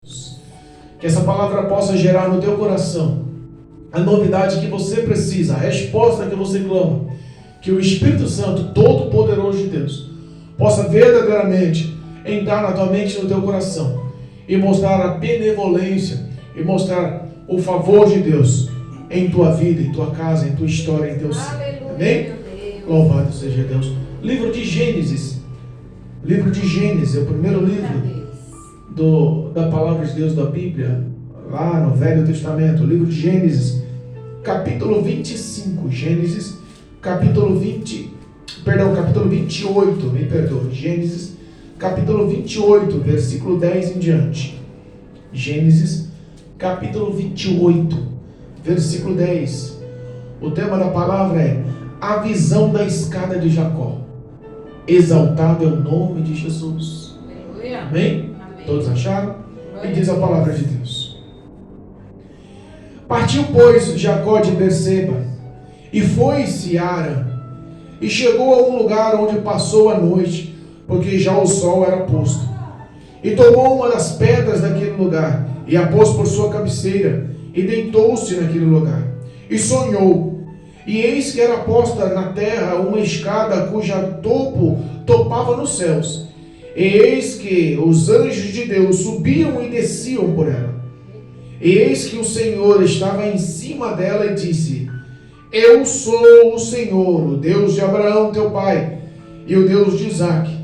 Que essa palavra possa gerar no teu coração a novidade que você precisa, a resposta que você clama. Que o Espírito Santo, Todo-Poderoso de Deus, possa verdadeiramente entrar na tua mente e no teu coração e mostrar a benevolência e mostrar o favor de Deus em tua vida, em tua casa, em tua história, em teu ser. Amém? Louvado seja Deus. Livro de Gênesis. Livro de Gênesis é o primeiro livro da palavra de Deus da Bíblia, lá no Velho Testamento. Livro de Gênesis, capítulo 25. Gênesis, capítulo 28, me perdoe. Gênesis, capítulo 28, versículo 10 em diante. Gênesis, capítulo 28, versículo 10. O tema da palavra é a visão da escada de Jacó. Exaltado é o nome de Jesus. Aleluia. Amém? Amém. Todos acharam? E diz a palavra de Deus. Partiu, pois, Jacó de Berseba, e foi-se a Harã, e chegou a um lugar onde passou a noite, porque já o sol era posto. E tomou uma das pedras daquele lugar, e a pôs por sua cabeceira, e deitou-se naquele lugar. E sonhou, e eis que era posta na terra uma escada cuja topo topava nos céus. E eis que os anjos de Deus subiam e desciam por ela. E eis que o Senhor estava em cima dela e disse: Eu sou o Senhor, o Deus de Abraão teu pai, e o Deus de Isaque.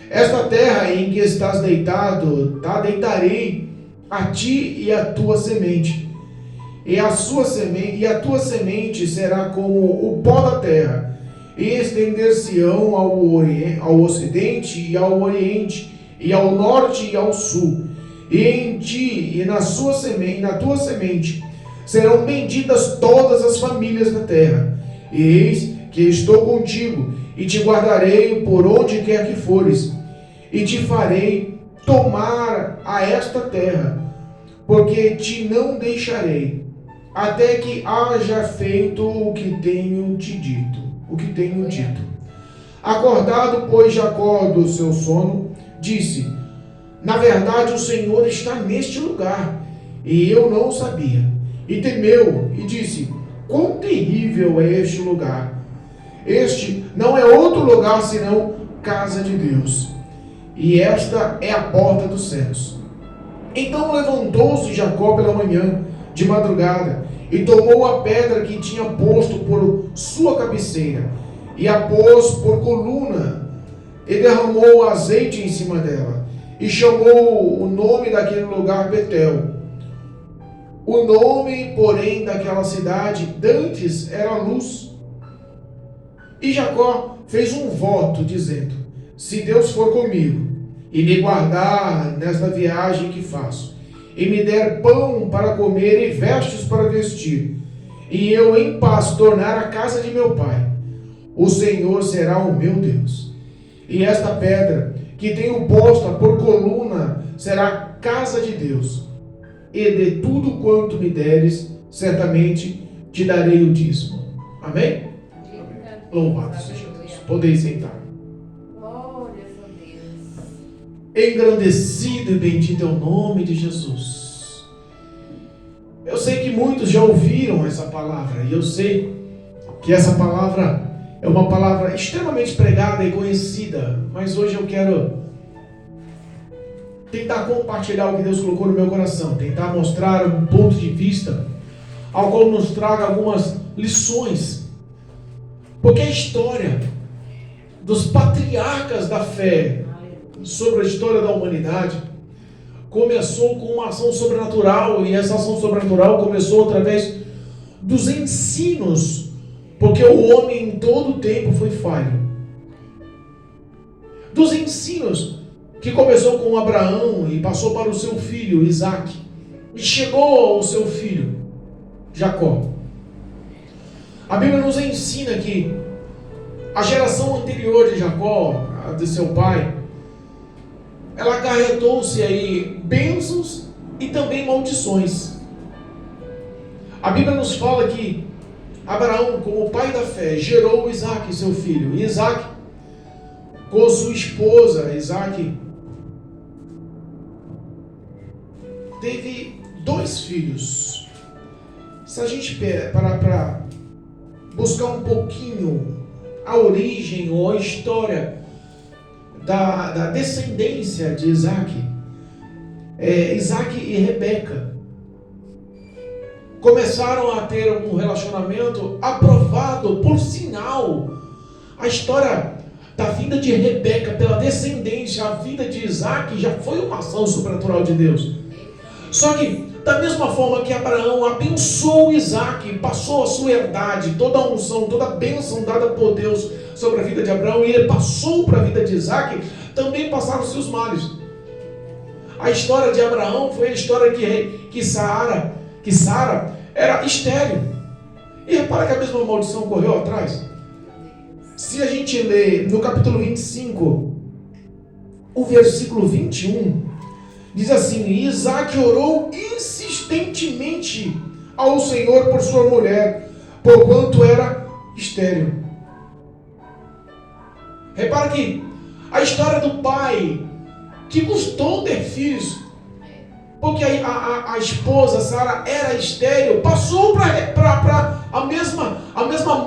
Esta terra em que estás deitado, deitarei a ti e a tua semente. E a tua semente será como o pó da terra, e estender-se-ão ao ocidente e ao oriente, e ao norte e ao sul. E em ti e na tua semente serão benditas todas as famílias da terra. E eis que estou contigo, e te guardarei por onde quer que fores, e te farei tomar a esta terra, porque te não deixarei, até que haja feito o que tenho dito. Acordado, pois, Jacó do seu sono, disse: Na verdade o Senhor está neste lugar, e eu não o sabia. E temeu, e disse: Quão terrível é este lugar! Este não é outro lugar senão casa de Deus, e esta é a porta dos céus. Então levantou-se Jacó pela manhã, de madrugada, e tomou a pedra que tinha posto por sua cabeceira, e a pôs por coluna, e derramou azeite em cima dela, e chamou o nome daquele lugar Betel. O nome, porém, daquela cidade dantes era Luz. E Jacó fez um voto, dizendo: Se Deus for comigo, e me guardar nesta viagem que faço, e me der pão para comer e vestes para vestir, e eu em paz tornar a casa de meu pai, o Senhor será o meu Deus. E esta pedra que tenho posta por coluna será casa de Deus. E de tudo quanto me deres, certamente te darei o dízimo. Amém? Louvado seja Deus. Podeis sentar. Glórias a Deus. Engrandecido e bendito é o nome de Jesus. Eu sei que muitos já ouviram essa palavra, e eu sei que essa palavra é uma palavra extremamente pregada e conhecida, mas hoje eu quero tentar compartilhar o que Deus colocou no meu coração, tentar mostrar um ponto de vista ao qual nos traga algumas lições, porque a história dos patriarcas da fé sobre a história da humanidade começou com uma ação sobrenatural, e essa ação sobrenatural começou através dos ensinos, porque o homem em todo o tempo foi falho. Dos ensinos que começou com Abraão e passou para o seu filho Isaque, e chegou ao seu filho Jacó. A Bíblia nos ensina que a geração anterior de Jacó, a de seu pai, ela acarretou-se aí bênçãos e também maldições. A Bíblia nos fala que Abraão, como pai da fé, gerou Isaque, seu filho. E Isaque, com sua esposa, Isaque teve 2 filhos. Se a gente parar para buscar um pouquinho a origem ou a história da descendência de Isaac, Isaac e Rebeca começaram a ter um relacionamento aprovado, por sinal. A história da vida de Rebeca pela descendência, a vida de Isaac já foi uma ação sobrenatural de Deus. Só que da mesma forma que Abraão abençoou Isaac, passou a sua herdade, toda a unção, toda a bênção dada por Deus sobre a vida de Abraão, e ele passou para a vida de Isaac, também passaram os seus males. A história de Abraão foi a história que Sara era estéril. E repara que a mesma maldição correu atrás. Se a gente lê no capítulo 25, o versículo 21, diz assim: Isaac orou insistentemente ao Senhor por sua mulher, porquanto era estéril. Repara que a história do pai que custou ter filhos, porque a esposa Sara era estéril, passou para a mesma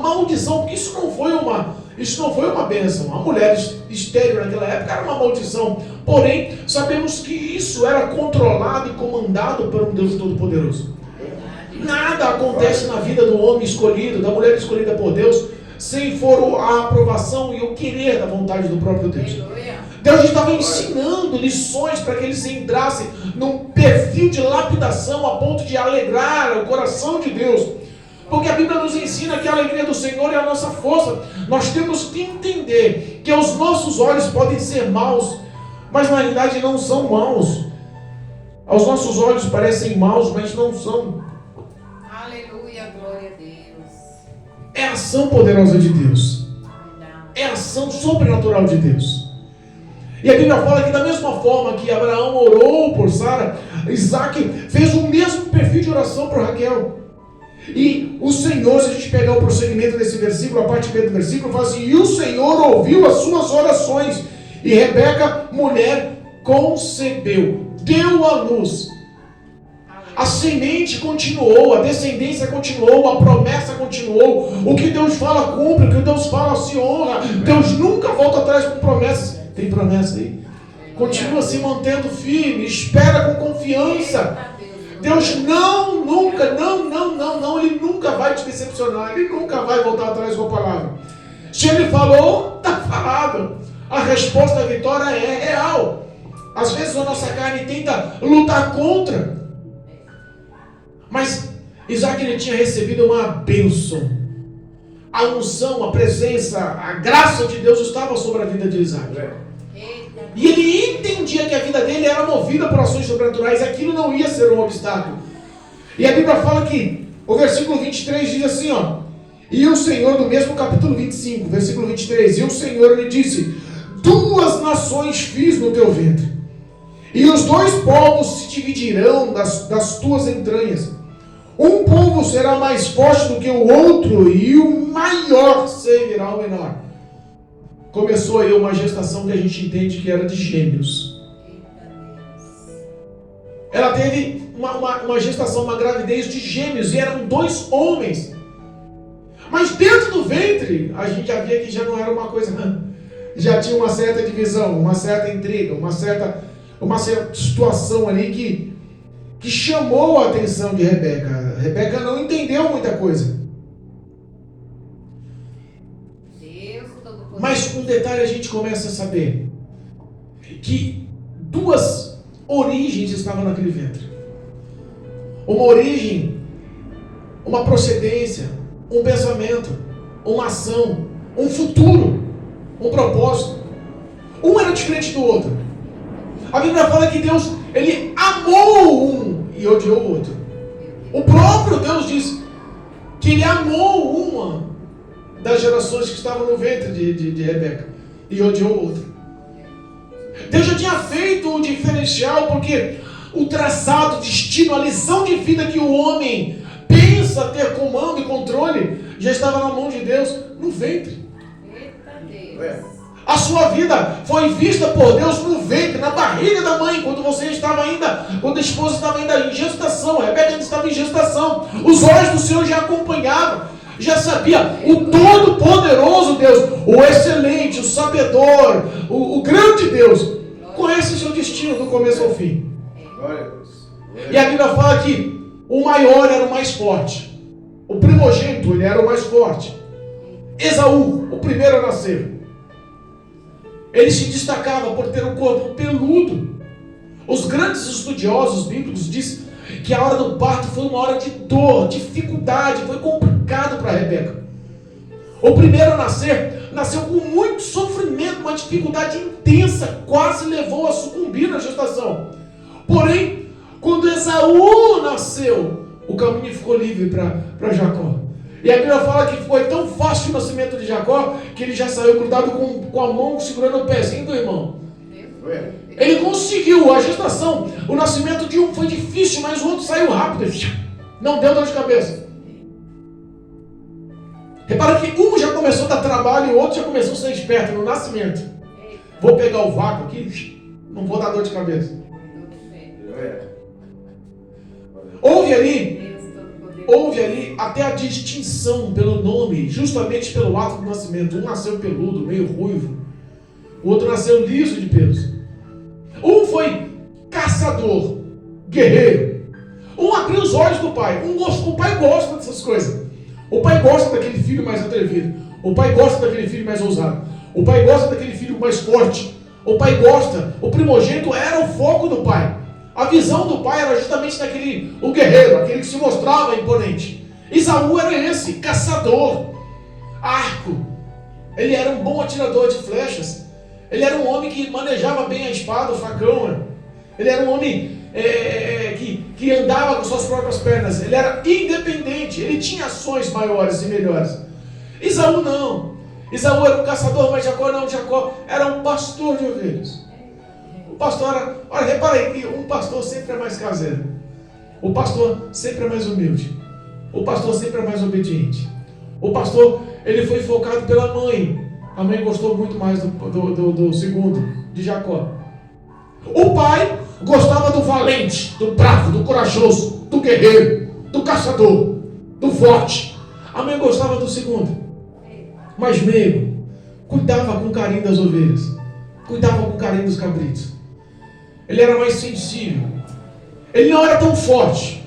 maldição, porque isso não foi uma bênção. A mulher estéril naquela época era uma maldição. Porém, sabemos que isso era controlado e comandado por um Deus Todo-Poderoso. Nada acontece na vida do homem escolhido, da mulher escolhida por Deus, sem for a aprovação e o querer da vontade do próprio Deus. Deus estava ensinando lições para que eles entrassem num perfil de lapidação a ponto de alegrar o coração de Deus. Porque a Bíblia nos ensina que a alegria do Senhor é a nossa força. Nós temos que entender que aos nossos olhos podem ser maus, mas na realidade não são maus. Aos nossos olhos parecem maus, mas não são. Aleluia, glória a Deus. É a ação poderosa de Deus. É a ação sobrenatural de Deus. E a Bíblia fala que da mesma forma que Abraão orou por Sara, Isaac fez o mesmo perfil de oração por Raquel. E o Senhor, se a gente pegar o prosseguimento desse versículo, a parte B do versículo, fala assim: e o Senhor ouviu as suas orações, e Rebeca, mulher, concebeu, deu à luz. A semente continuou, a descendência continuou, a promessa continuou. O que Deus fala cumpre, o que Deus fala se honra. Deus nunca volta atrás com promessas. Tem promessa aí? Continua se mantendo firme, espera com confiança. Deus nunca, Ele nunca vai te decepcionar, Ele nunca vai voltar atrás com a palavra. Se Ele falou, está falado. A resposta à vitória é real. Às vezes a nossa carne tenta lutar contra. Mas Isaac, ele tinha recebido uma bênção. A unção, a presença, a graça de Deus estava sobre a vida de Isaac. E ele entendia que a vida dele era movida por ações sobrenaturais. Aquilo não ia ser um obstáculo. E a Bíblia fala que o versículo 23 diz assim, ó: e o Senhor, do mesmo capítulo 25, versículo 23, e o Senhor lhe disse: 2 nações fiz no teu ventre, e os 2 povos se dividirão das tuas entranhas. Um povo será mais forte do que o outro, e o maior servirá ao menor. Começou aí uma gestação que a gente entende que era de gêmeos. Ela teve uma gestação, uma gravidez de gêmeos, e eram 2 homens. Mas dentro do ventre, a gente já via que já não era uma coisa, já tinha uma certa divisão, uma certa intriga, uma certa situação ali que chamou a atenção de Rebeca. Rebeca não entendeu muita coisa. Mas um detalhe a gente começa a saber: que 2 origens estavam naquele ventre. Uma origem, uma procedência, um pensamento, uma ação, um futuro, um propósito. Um era diferente do outro. A Bíblia fala que Deus, Ele amou um e odiou o outro. O próprio Deus diz que Ele amou uma das gerações que estavam no ventre de Rebeca e odiou o outro. Deus já tinha feito o diferencial, porque o traçado, o destino, a lição de vida que o homem pensa ter comando e controle já estava na mão de Deus no ventre. Eita Deus. A sua vida foi vista por Deus no ventre, na barriga da mãe, quando a esposa estava ainda em gestação, a Rebeca ainda estava em gestação. Os olhos do Senhor já acompanhavam, já sabia. O todo-poderoso Deus, o excelente, o sabedor, o grande Deus, conhece o seu destino do começo ao fim. E a Bíblia fala que o maior era o mais forte. O primogênito, ele era o mais forte. Esaú, o primeiro a nascer. Ele se destacava por ter um corpo peludo. Os grandes estudiosos bíblicos dizem que a hora do parto foi uma hora de dor, dificuldade, foi complicado para Rebeca. O primeiro a nascer, nasceu com muito sofrimento, uma dificuldade intensa, quase levou a sucumbir na gestação. Porém, quando Esaú nasceu, o caminho ficou livre para Jacó. E a Bíblia fala que foi tão fácil o nascimento de Jacó, que ele já saiu grudado com a mão segurando o pezinho do irmão. Ele conseguiu a gestação. O nascimento de um foi difícil, mas o outro saiu rápido. Não deu dor de cabeça. Repara que um já começou a dar trabalho e o outro já começou a ser esperto no nascimento. Vou pegar o vácuo aqui, não vou dar dor de cabeça. Houve ali até a distinção pelo nome, justamente pelo ato do nascimento. Um nasceu peludo, meio ruivo. O outro nasceu liso de pelos. Um foi caçador, guerreiro. Um abriu os olhos do pai. O pai gosta dessas coisas. O pai gosta daquele filho mais atrevido. O pai gosta daquele filho mais ousado. O pai gosta daquele filho mais forte. O pai gosta. O primogênito era o foco do pai. A visão do pai era justamente daquele, o guerreiro, aquele que se mostrava imponente. Esaú era esse, caçador, arco. Ele era um bom atirador de flechas. Ele era um homem que manejava bem a espada, o facão. Ele era um homem que andava com suas próprias pernas. Ele era independente. Ele tinha ações maiores e melhores. Esaú não. Esaú era um caçador, mas Jacó não. Jacó era um pastor de ovelhas. O pastor era... Olha, repara aí que um pastor sempre é mais caseiro. O pastor sempre é mais humilde. O pastor sempre é mais obediente. O pastor, ele foi focado pela mãe. A mãe gostou muito mais do segundo, de Jacó. O pai gostava do valente, do bravo, do corajoso, do guerreiro, do caçador, do forte. A mãe gostava do segundo, mais meigo. Cuidava com carinho das ovelhas. Cuidava com carinho dos cabritos. Ele era mais sensível. Ele não era tão forte,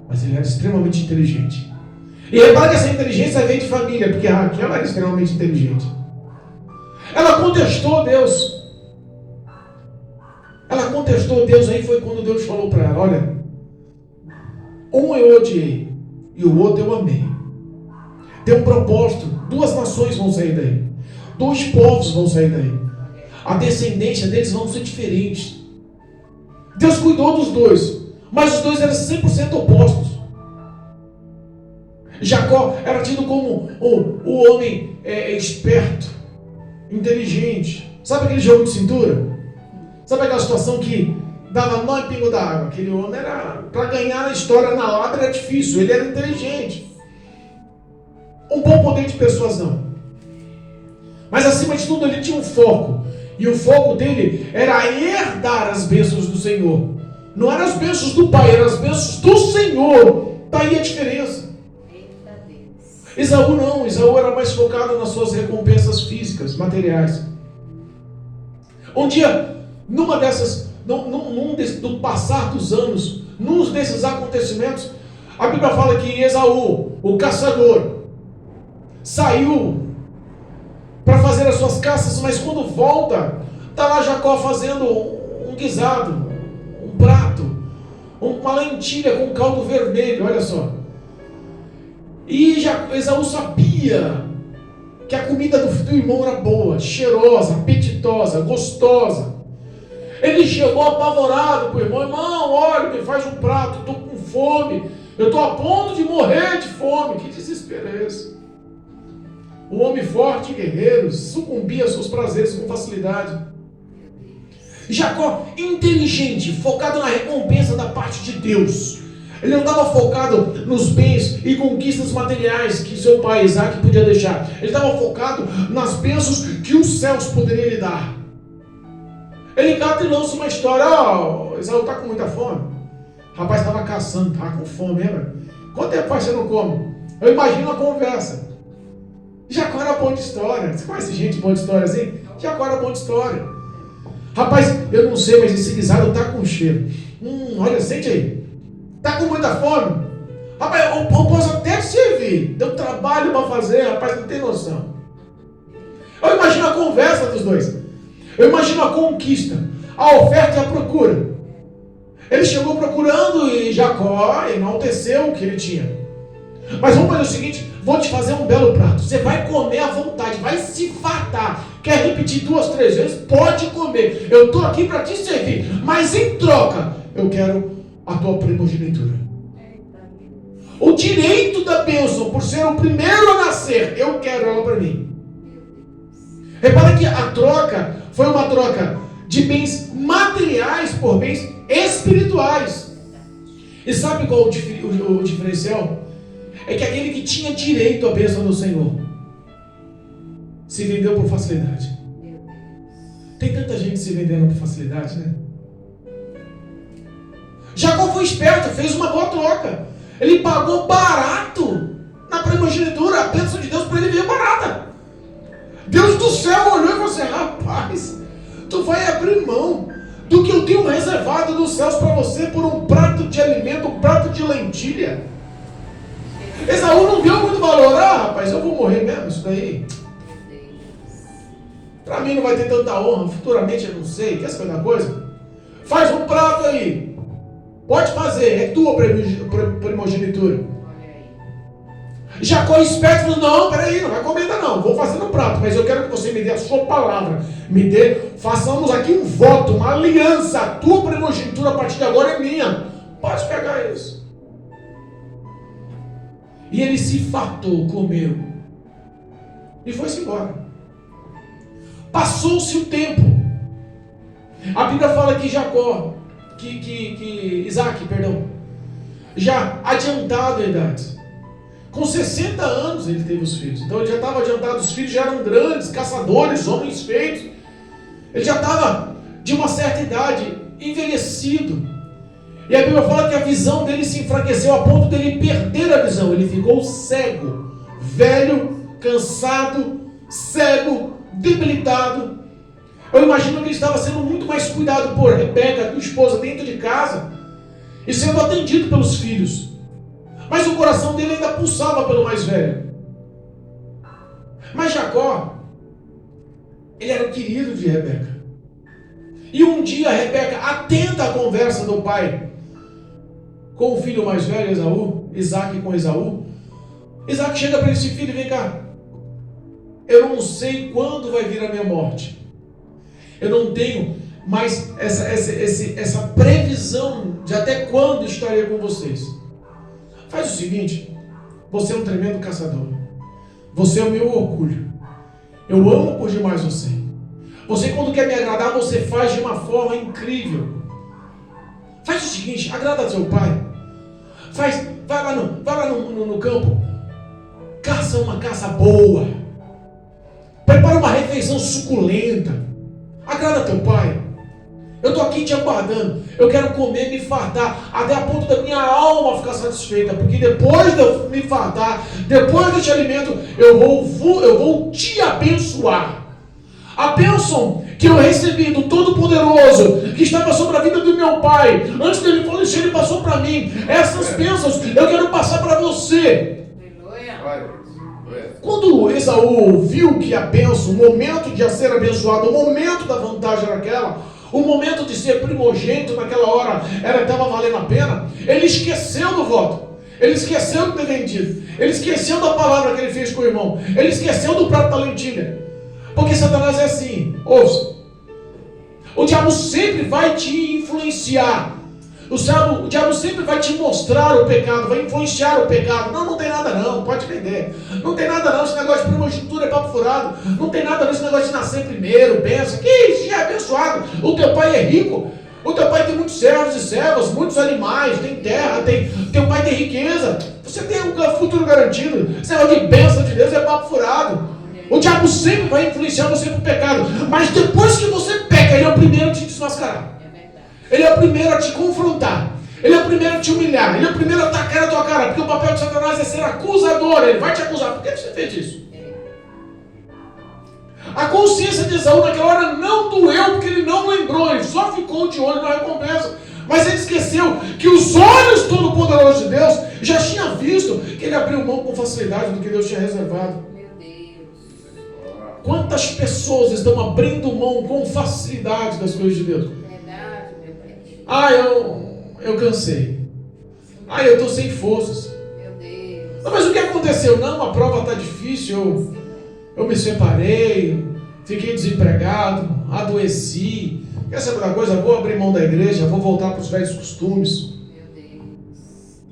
mas ele era extremamente inteligente. E repara que essa inteligência veio de família, porque a Raquel era extremamente inteligente. Ela contestou Deus. Ela contestou Deus, aí foi quando Deus falou para ela: olha, um eu odiei e o outro eu amei. Tem um propósito, duas nações vão sair daí, dois povos vão sair daí, a descendência deles vão ser diferentes. Deus cuidou dos dois, mas os dois eram 100% opostos. Jacó era tido como o homem esperto, inteligente. Sabe aquele jogo de cintura? Sabe aquela situação que dava nó em pingo d'água? Aquele homem era, para ganhar a história na lábia era difícil, ele era inteligente. Um bom poder de persuasão. Mas acima de tudo ele tinha um foco. E o foco dele era herdar as bênçãos do Senhor. Não eram as bênçãos do Pai, eram as bênçãos do Senhor. Daí a diferença. Esaú não, Esaú era mais focado nas suas recompensas físicas, materiais. Um dia, no passar dos anos, num desses acontecimentos, a Bíblia fala que Esaú, o caçador, saiu para fazer as suas caças, mas quando volta, está lá Jacó fazendo um guisado, um prato, uma lentilha com caldo vermelho, olha só. E Esaú sabia que a comida do irmão era boa, cheirosa, apetitosa, gostosa. Ele chegou apavorado para o irmão: irmão, olha, me faz um prato, estou com fome, eu estou a ponto de morrer de fome. Que desespero é esse? O homem forte e guerreiro sucumbia aos seus prazeres com facilidade. Jacó, inteligente, focado na recompensa da parte de Deus. Ele não estava focado nos bens e conquistas materiais que seu pai Isaac podia deixar. Ele estava focado nas bênçãos que os céus poderiam lhe dar. Ele cata e lança uma história. Esaú está com muita fome. O rapaz estava caçando, estava com fome, lembra? Quanto tempo faz você não come? Eu imagino a conversa. Jacó era bom de história. Você conhece gente boa de história assim? Jacó era bom de história. Rapaz, eu não sei, mas esse guisado está com cheiro. Olha, sente aí. Está com muita fome? Rapaz, eu posso até te servir. Deu trabalho para fazer, rapaz, não tem noção. Eu imagino a conversa dos dois. Eu imagino a conquista, a oferta e a procura. Ele chegou procurando e Jacó enalteceu o que ele tinha. Mas vamos fazer o seguinte, vou te fazer um belo prato. Você vai comer à vontade, vai se fartar. Quer repetir 2, 3 vezes? Pode comer. Eu estou aqui para te servir. Mas em troca, eu quero a tua primogenitura. O direito da bênção, por ser o primeiro a nascer, eu quero ela para mim. Repara que a troca foi uma troca de bens materiais por bens espirituais. E sabe qual o diferencial? É que aquele que tinha direito à bênção do Senhor se vendeu por facilidade. Tem tanta gente se vendendo por facilidade, né? Jacó foi esperto, fez uma boa troca. Ele pagou barato na primogenitura. A bênção de Deus para ele veio barata. Deus do céu olhou e falou assim: rapaz, tu vai abrir mão do que eu tenho reservado dos céus para você por um prato de alimento, um prato de lentilha. Esaú não deu muito valor. Rapaz, eu vou morrer mesmo, isso daí. Para mim não vai ter tanta honra, futuramente eu não sei. Quer saber da coisa? Faz um prato aí. Pode fazer, é tua primogenitura. Jacó esperto falou: não, peraí, não vai comer ainda não, vou fazer no prato, mas eu quero que você me dê a sua palavra, façamos aqui um voto, uma aliança, a tua primogenitura a partir de agora é minha, pode pegar isso. E ele se fartou, comeu, e foi-se embora. Passou-se o tempo, a Bíblia fala que Isaac, já adiantado a idade, com 60 anos ele teve os filhos. Então ele já estava adiantado, os filhos já eram grandes, caçadores, homens feitos. Ele já estava de uma certa idade, envelhecido. E a Bíblia fala que a visão dele se enfraqueceu a ponto dele perder a visão. Ele ficou cego, velho, cansado, cego, debilitado. Eu imagino que ele estava sendo muito mais cuidado por Rebeca, sua esposa, dentro de casa, e sendo atendido pelos filhos. Mas o coração dele ainda pulsava pelo mais velho. Mas Jacó, ele era o querido de Rebeca. E um dia Rebeca, atenta à conversa do pai com o filho mais velho, Esaú, Isaac com Esaú, Isaac chega para ele e diz: filho, vem cá, eu não sei quando vai vir a minha morte. Eu não tenho mais essa previsão de até quando estarei com vocês. Faz o seguinte, você é um tremendo caçador. Você é o meu orgulho. Eu amo por demais você. Você, quando quer me agradar, você faz de uma forma incrível. Faz o seguinte, agrada seu pai. Vai lá no campo. Caça uma caça boa. Prepara uma refeição suculenta. Agrada teu pai. Eu estou aqui te aguardando. Eu quero comer, me fartar, até a ponto da minha alma ficar satisfeita. Porque depois de eu me fartar, depois deste alimento, eu vou te abençoar. A bênção que eu recebi do Todo-Poderoso, que estava sobre a vida do meu pai, antes dele falecer, ele passou para mim. Essas bênçãos eu quero passar para você. Quando Esaú viu que a bênção, o momento de ser abençoado, o momento da vantagem era aquela, o momento de ser primogênito naquela hora estava valendo a pena, ele esqueceu do voto, ele esqueceu de ter vendido, ele esqueceu da palavra que ele fez com o irmão, ele esqueceu do prato da lentilha. Porque Satanás é assim, ouça, o diabo sempre vai te influenciar, o diabo sempre vai te mostrar o pecado, vai influenciar o pecado. Não tem nada não, pode vender. Não tem nada não, esse negócio de primogenitura é papo furado. Não tem nada não, esse negócio de nascer primeiro, benção. Que isso, já é abençoado. O teu pai é rico. O teu pai tem muitos servos e servas, muitos animais, tem terra, teu pai tem riqueza. Você tem um futuro garantido. Esse negócio de bênção de Deus é papo furado. O diabo sempre vai influenciar você para o pecado. Mas depois que você peca, ele é o primeiro a te desmascarar. Ele é o primeiro a te confrontar. Ele é o primeiro a te humilhar. Ele é o primeiro a atacar a tua cara. Porque o papel de Satanás é ser acusador. Ele vai te acusar. Por que você fez isso? A consciência de Esaú naquela hora não doeu, porque ele não lembrou, ele só ficou de olho na recompensa. Mas ele esqueceu que os olhos todo-poderosos de Deus já tinham visto que ele abriu mão com facilidade do que Deus tinha reservado. Meu Deus. Quantas pessoas estão abrindo mão com facilidade das coisas de Deus? Verdade, meu pai. Ah, eu cansei. Ah, eu estou sem forças. Meu Deus. Não, mas o que aconteceu? Não, a prova está difícil, eu me separei, fiquei desempregado, adoeci. Quer saber uma coisa? Vou abrir mão da igreja, vou voltar para os velhos costumes. Meu Deus.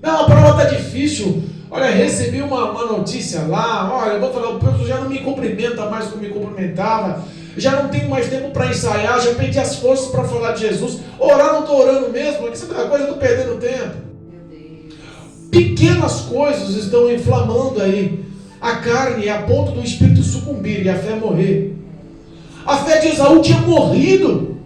Não, a prova está difícil. Olha, recebi uma notícia lá. Olha, eu vou falar, o povo já não me cumprimenta mais como me cumprimentava. Já não tenho mais tempo para ensaiar. Já perdi as forças para falar de Jesus. Orar não estou orando mesmo. Quer saber uma coisa? Eu estou perdendo tempo. Meu Deus. Pequenas coisas estão inflamando aí a carne a ponto do espírito sucumbir e a fé morrer. A fé de Esaú tinha morrido.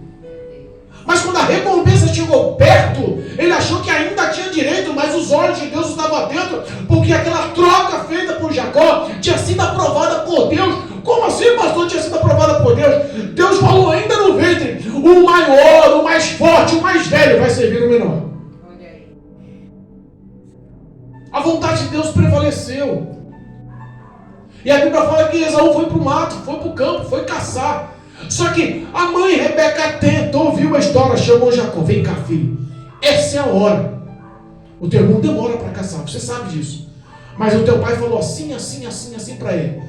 Mas quando a recompensa chegou perto, ele achou que ainda tinha direito, mas os olhos de Deus estavam atentos, porque aquela troca feita por Jacó tinha sido aprovada por Deus. Como assim, pastor, tinha sido aprovada por Deus? Deus falou ainda no ventre, o maior, o mais forte, o mais velho vai servir o menor. Olha aí. A vontade de Deus prevaleceu. E a Bíblia fala que Esaú foi para o mato, foi para o campo, foi caçar. Só que a mãe Rebeca atenta, ouviu a história, chamou Jacó. Vem cá, filho, essa é a hora. O teu irmão demora para caçar, você sabe disso. Mas o teu pai falou assim, assim, assim, assim para ele.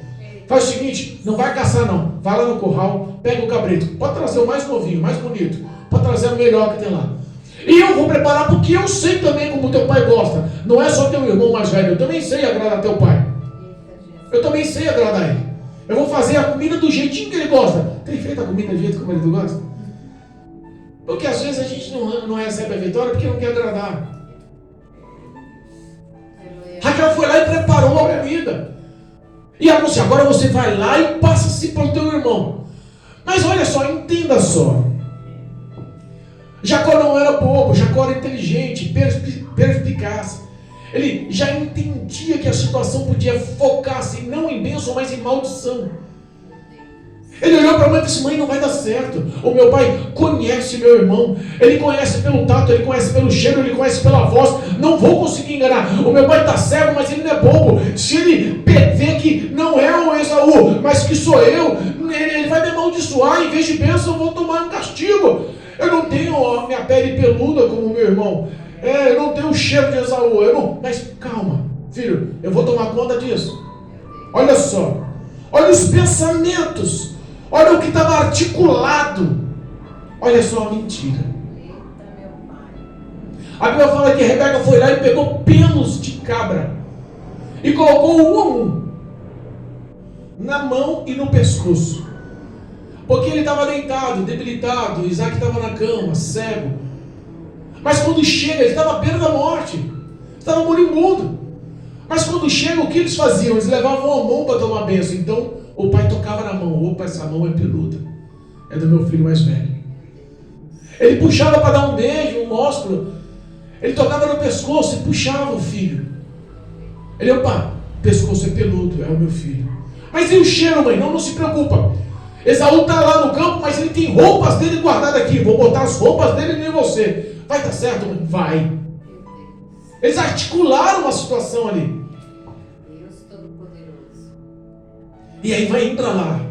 Faz o seguinte, não vai caçar não. Vai lá no curral, pega o cabrito. Pode trazer o mais novinho, mais bonito. Pode trazer o melhor que tem lá. E eu vou preparar porque eu sei também como o teu pai gosta. Não é só teu irmão mais velho, eu também sei agradar teu pai. Eu também sei agradar ele. Eu vou fazer a comida do jeitinho que ele gosta. Tem feito a comida do jeito como ele gosta? Porque às vezes a gente não recebe a vitória porque não quer agradar. Raquel foi lá e preparou a comida. E ela disse, agora você vai lá e passa-se para o teu irmão. Mas olha só, entenda só. Jacó não era bobo, Jacó era inteligente, perspicaz. Ele já entendia que a situação podia focar-se não em bênção, mas em maldição. Ele olhou para a mãe e disse, mãe, não vai dar certo. O meu pai conhece meu irmão. Ele conhece pelo tato, ele conhece pelo cheiro, ele conhece pela voz. Não vou conseguir enganar. O meu pai está cego, mas ele não é bobo. Se ele ver que não é o Esaú, mas que sou eu, ele vai me amaldiçoar. Em vez de bênção, eu vou tomar um castigo. Eu não tenho a minha pele peluda como meu irmão. Eu não tenho o cheiro de Esaú. Mas calma, filho, eu vou tomar conta disso. Olha só. Olha os pensamentos. Olha o que estava articulado. Olha só a mentira. A Bíblia fala que Rebeca foi lá e pegou pelos de cabra e colocou um a um na mão e no pescoço. Porque ele estava deitado, debilitado. Isaac estava na cama, cego. Mas quando chega, ele estava à beira da morte. Estava moribundo. Mas quando chega, o que eles faziam? Eles levavam a mão para tomar bênção. Então, o pai tocava na mão. Opa, essa mão é peluda. É do meu filho mais velho. Ele puxava para dar um beijo, um ósculo. Ele tocava no pescoço e puxava o filho. Ele, opa, o pescoço é peludo, é o meu filho. Mas e o cheiro, mãe? Não se preocupa. Esaú está lá no campo, mas ele tem roupas dele guardadas aqui. Vou botar as roupas dele em você. Vai dar certo, mãe? Vai. Eles articularam uma situação ali. Deus Todo-Poderoso. E aí vai indo para lá.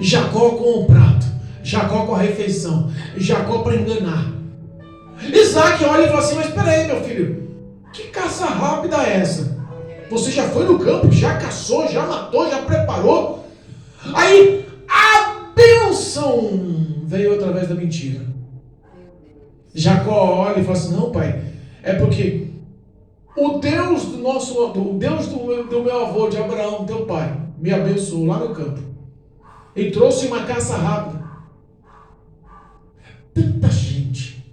Jacó com o prato. Jacó com a refeição. Jacó para enganar. Isaac olha e fala assim, mas espera aí, meu filho. Que caça rápida é essa? Você já foi no campo, já caçou, já matou, já preparou. Aí a bênção veio através da mentira. Jacó olha e fala assim, não, pai, é porque o Deus do meu avô, de Abraão, teu pai, me abençoou lá no campo e trouxe uma caça rápida. Tanta gente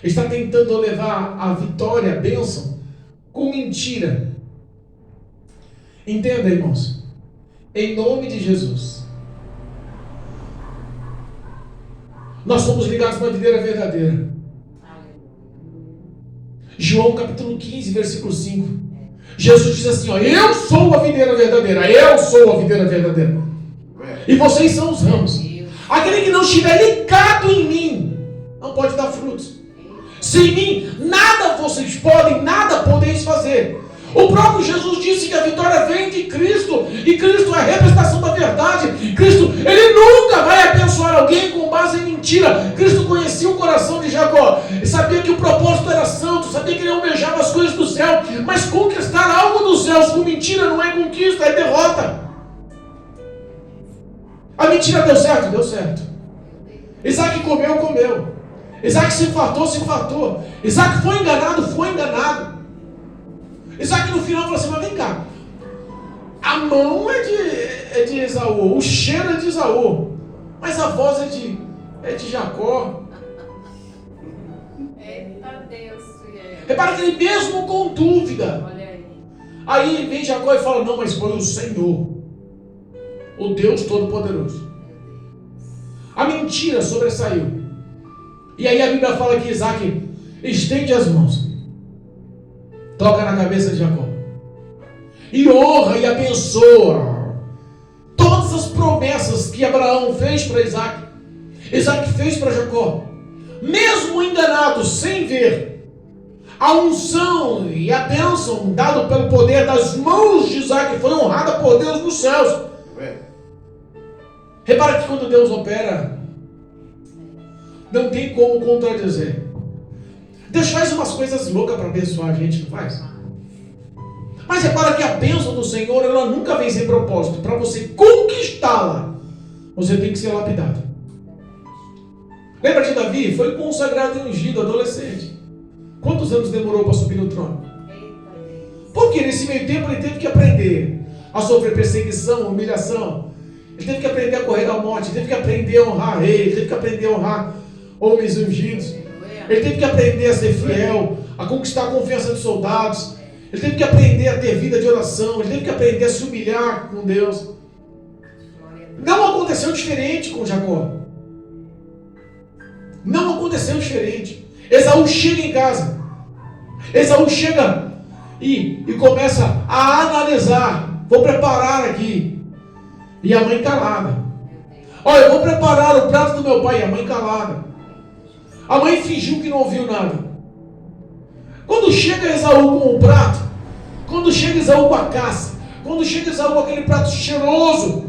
está tentando levar a vitória, a bênção, com mentira. Entenda, irmãos, em nome de Jesus, nós somos ligados na videira verdadeira. João capítulo 15, versículo 5. Jesus diz assim, ó, eu sou a videira verdadeira, eu sou a videira verdadeira. E vocês são os ramos. Aquele que não estiver ligado em mim, não pode dar frutos. Sem mim, nada vocês podem, nada podeis fazer. O próprio Jesus disse que a vitória vem de Cristo, e Cristo é a representação da verdade. Cristo, ele nunca vai abençoar alguém com base em mentira. Cristo conhecia o coração de Jacó, sabia que o propósito era santo, sabia que ele almejava as coisas do céu, mas conquistar algo dos céus com mentira não é conquista, é derrota. A mentira deu certo? Deu certo. Isaac comeu, comeu. Isaac se fartou, se fartou. Isaac foi enganado, foi enganado. Isaac no final falou assim, mas vem cá, a mão é de Esaú, o cheiro é de Esaú, mas a voz é de Jacó. Eita Deus. Repara que ele mesmo com dúvida. Olha Aí vem Jacó e fala, não, mas foi o Senhor, o Deus Todo-Poderoso. A mentira sobressaiu. E aí a Bíblia fala que Isaac estende as mãos, toca na cabeça de Jacó e honra e abençoa todas as promessas que Abraão fez para Isaac. Isaac fez para Jacó, mesmo enganado, sem ver. A unção e a bênção dado pelo poder das mãos de Isaac foi honrada por Deus nos céus. Repara que quando Deus opera, não tem como contradizer. Deus faz umas coisas loucas para abençoar a gente, não faz? Mas repara que a bênção do Senhor, ela nunca vem sem propósito. Para você conquistá-la, você tem que ser lapidado. Lembra de Davi? Foi consagrado e ungido, adolescente. Quantos anos demorou para subir no trono? Porque nesse meio tempo ele teve que aprender a sofrer perseguição, humilhação. Ele teve que aprender a correr da morte, ele teve que aprender a honrar reis, ele teve que aprender a honrar homens ungidos. Ele teve que aprender a ser fiel, a conquistar a confiança dos soldados. Ele teve que aprender a ter vida de oração. Ele teve que aprender a se humilhar com Deus. Não aconteceu diferente com Jacó. Não aconteceu diferente. Esaú chega em casa. Esaú chega e começa a analisar. Vou preparar aqui. E a mãe calada. Olha, eu vou preparar o prato do meu pai. E a mãe calada. A mãe fingiu que não ouviu nada. Quando chega Esaú com o prato, quando chega Esaú com a caça, quando chega Esaú com aquele prato cheiroso,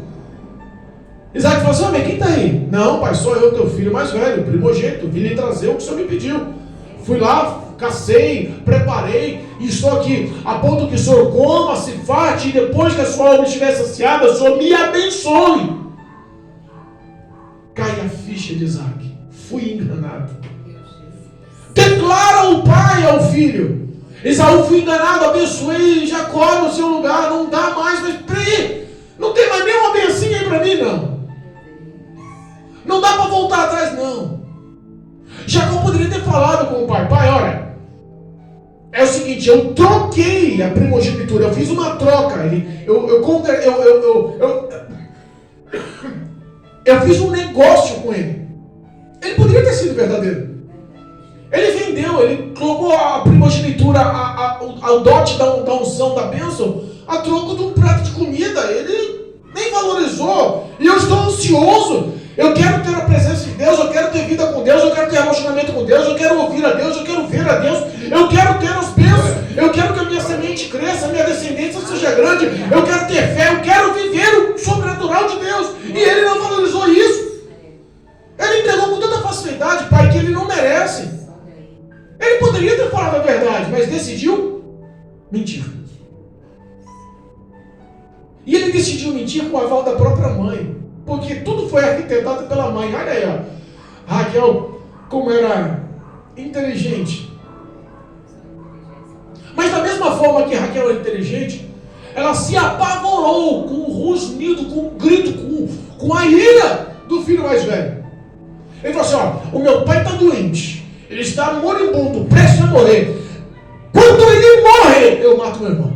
Isaac fala assim, homem, quem está aí? Não, pai, sou eu, teu filho mais velho, primogênito, vim lhe trazer o que o senhor me pediu. Fui lá, cacei, preparei, e estou aqui, a ponto que o senhor coma, se farte, e depois que a sua alma estiver saciada, o senhor me abençoe. Cai a ficha de Isaac. Fui enganado. Declara o pai ao filho. Esaú, fui enganado, abençoei Jacó no seu lugar, não dá mais, mas peraí, não tem mais nenhuma bencinha aí para mim, não. Não dá para voltar atrás, não. Jacó poderia ter falado com o pai, pai, olha, é o seguinte, eu troquei a primogenitura, eu fiz uma troca, eu fiz um negócio com ele. Ele poderia ter sido verdadeiro. Ele vendeu, ele colocou a primogenitura, ao dote da unção, da bênção, a troco de um prato de comida. Ele nem valorizou. E eu estou ansioso. Eu quero ter a presença de Deus, eu quero ter vida com Deus, eu quero ter relacionamento com Deus, eu quero ouvir a Deus, eu quero ver a Deus, eu quero ter as bênçãos, eu quero que a minha semente cresça, a minha descendência seja grande, eu quero ter fé, eu quero viver o sobrenatural de Deus. E ele não valorizou isso. Ele entregou com tanta facilidade, pai, que ele não merece. Ele poderia ter falado a verdade, mas decidiu mentir. E ele decidiu mentir com o aval da própria mãe, porque tudo foi arquitetado pela mãe. Olha aí, ó. Raquel, como era inteligente. Mas da mesma forma que Raquel era inteligente, ela se apavorou com o rusnido, com o grito, com a ira do filho mais velho. Ele falou assim, ó, o meu pai está doente. Ele está moribundo, prestes a morrer. Quando ele morrer, eu mato meu irmão.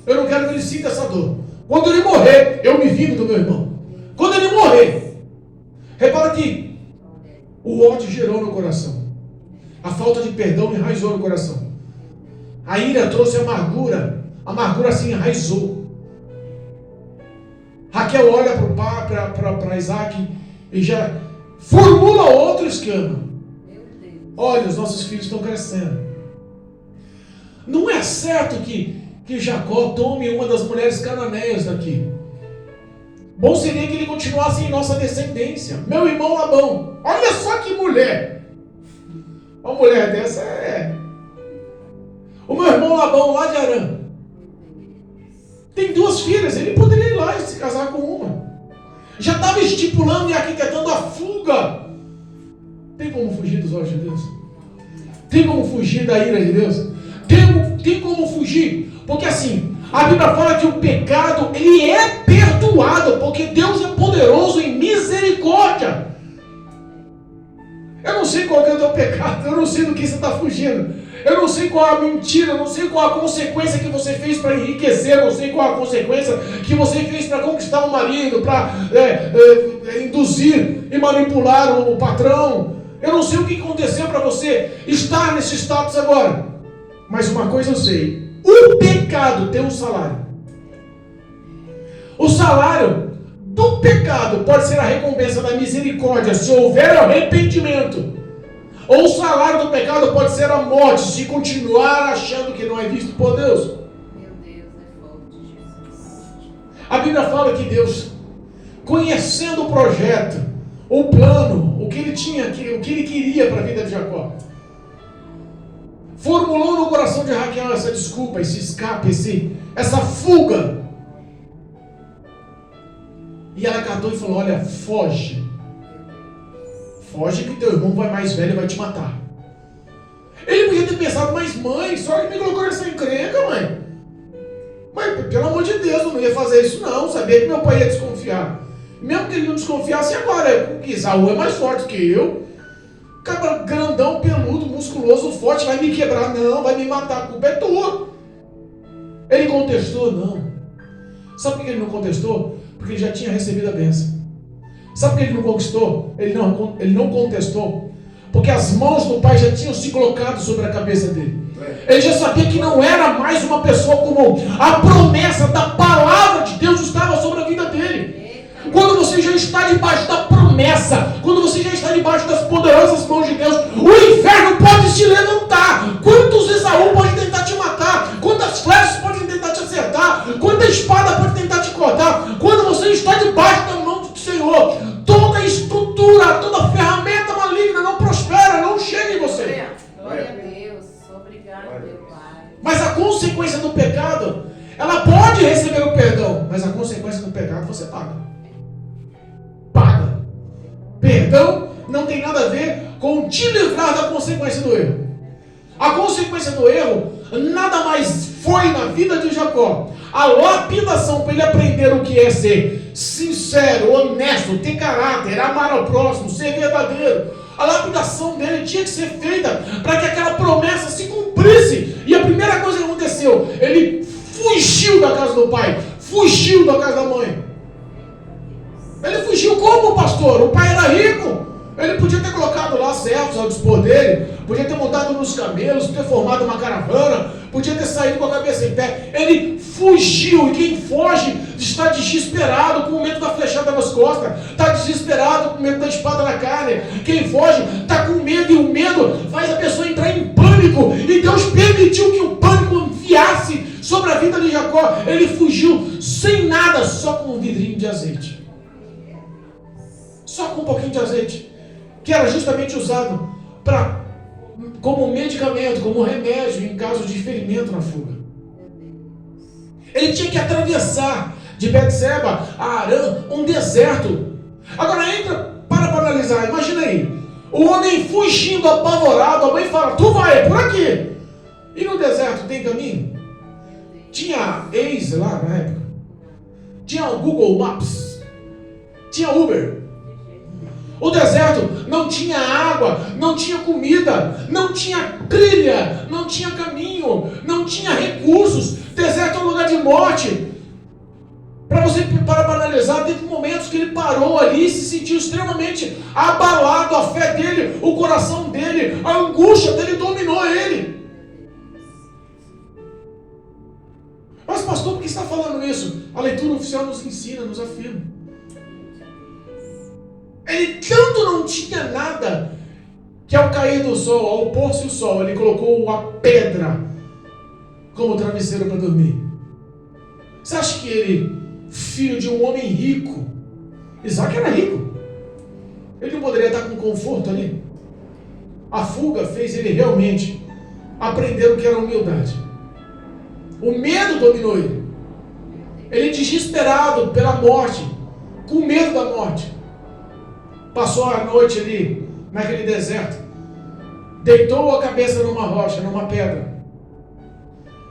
Eu não quero que ele sinta essa dor. Quando ele morrer, eu me vingo do meu irmão. Quando ele morrer, repara que o ódio gerou no coração. A falta de perdão enraizou no coração. A ira trouxe amargura. A amargura assim enraizou. Raquel olha para Isaac e já formula outro esquema. Olha, os nossos filhos estão crescendo. Não é certo que Jacó tome uma das mulheres cananeias daqui. Bom seria que ele continuasse em nossa descendência. Meu irmão Labão, olha só que mulher. Uma mulher dessa é... O meu irmão Labão lá de Arã tem 2 filhas, ele poderia ir lá e se casar com uma. Já estava estipulando e arquitetando a fuga. Tem como fugir dos olhos de Deus? Tem como fugir da ira de Deus? Tem como fugir? Porque assim, a Bíblia fala que o pecado, ele é perdoado, porque Deus é poderoso em misericórdia. Eu não sei qual é o teu pecado, eu não sei do que você está fugindo. Eu não sei qual a mentira, eu não sei qual a consequência que você fez para enriquecer, eu não sei qual a consequência que você fez para conquistar o marido, para induzir e manipular o patrão. Eu não sei o que aconteceu para você estar nesse status agora. Mas uma coisa eu sei, o pecado tem um salário. O salário do pecado pode ser a recompensa da misericórdia, se houver arrependimento. Ou o salário do pecado pode ser a morte, se continuar achando que não é visto por Deus. Meu Deus, é forte, Jesus. A Bíblia fala que Deus, conhecendo o projeto, o plano, o que ele tinha, o que ele queria para a vida de Jacó, formulou no coração de Raquel essa desculpa, esse escape, essa fuga. E ela catou e falou: olha, foge. Foge que teu irmão vai mais velho e vai te matar. Ele podia ter pensado: mas mãe, só que me colocou nessa encrenca, mãe. Mas pelo amor de Deus, eu não ia fazer isso não. Sabia que meu pai ia desconfiar. Mesmo que ele não desconfiasse agora, Isaú é mais forte que eu. Cabra grandão, peludo, musculoso, forte, vai me quebrar. Não, vai me matar, a culpa é tua. Ele contestou? Não. Sabe por que ele não contestou? Porque ele já tinha recebido a bênção. Sabe por que ele não conquistou? Ele não contestou. Porque as mãos do pai já tinham se colocado sobre a cabeça dele. Ele já sabia que não era mais uma pessoa comum. A promessa da palavra de Deus estava sobre a vida dele. Quando você já está debaixo da promessa, quando você já está debaixo das poderosas mãos de Deus, o inferno pode se levantar. Quantos Esaú pode tentar te matar? Quantas flechas podem tentar te acertar? Quanta espada pode tentar te cortar? Quando você está debaixo da mão do Senhor, toda estrutura, toda ferramenta maligna não prospera, não chega em você. Glória a Deus. Obrigado, meu Pai. Mas a consequência do pecado, ela pode receber o perdão, mas a consequência do pecado você paga. Paga. Perdão não tem nada a ver com te livrar da consequência do erro. A consequência do erro nada mais foi na vida de Jacó a lapidação para ele aprender o que é ser sincero, honesto, ter caráter, amar ao próximo, ser verdadeiro. A lapidação dele tinha que ser feita para que aquela promessa se cumprisse. E a primeira coisa que aconteceu, ele fugiu da casa do pai, fugiu da casa da mãe. Ele fugiu como, pastor? O pai era rico. Ele podia ter colocado lá servos ao dispor dele, podia ter montado nos camelos, ter formado uma caravana, podia ter saído com a cabeça em pé. Ele fugiu, e quem foge está desesperado com o medo da flechada nas costas, está desesperado com o medo da espada na carne. Quem foge está com medo, e o medo faz a pessoa entrar em pânico, e Deus permitiu que o pânico enviasse sobre a vida de Jacó. Ele fugiu sem nada, só com um vidrinho de azeite. Só com um pouquinho de azeite, que era justamente usado como medicamento, como remédio em caso de ferimento na fuga. Ele tinha que atravessar de Betseba a Arã um deserto. Agora entra para analisar, imagina aí, o homem fugindo apavorado, a mãe fala: tu vai, é por aqui. E no deserto tem caminho? Tinha Waze lá na época, tinha o Google Maps, tinha Uber. O deserto não tinha água, não tinha comida, não tinha trilha, não tinha caminho, não tinha recursos. Deserto é um lugar de morte. Para você parar para analisar, teve momentos que ele parou ali e se sentiu extremamente abalado. A fé dele, o coração dele, a angústia dele dominou ele. Mas pastor, por que está falando isso? A leitura oficial nos ensina, nos afirma. Ele tanto não tinha nada, que ao cair do sol, ao pôr-se o sol, ele colocou a pedra como travesseiro para dormir. Você acha que ele, filho de um homem rico, Isaac era rico, ele não poderia estar com conforto ali? A fuga fez ele realmente aprender o que era humildade. O medo dominou ele. Ele desesperado pela morte, com medo da morte, passou a noite ali, naquele deserto, deitou a cabeça numa rocha, numa pedra,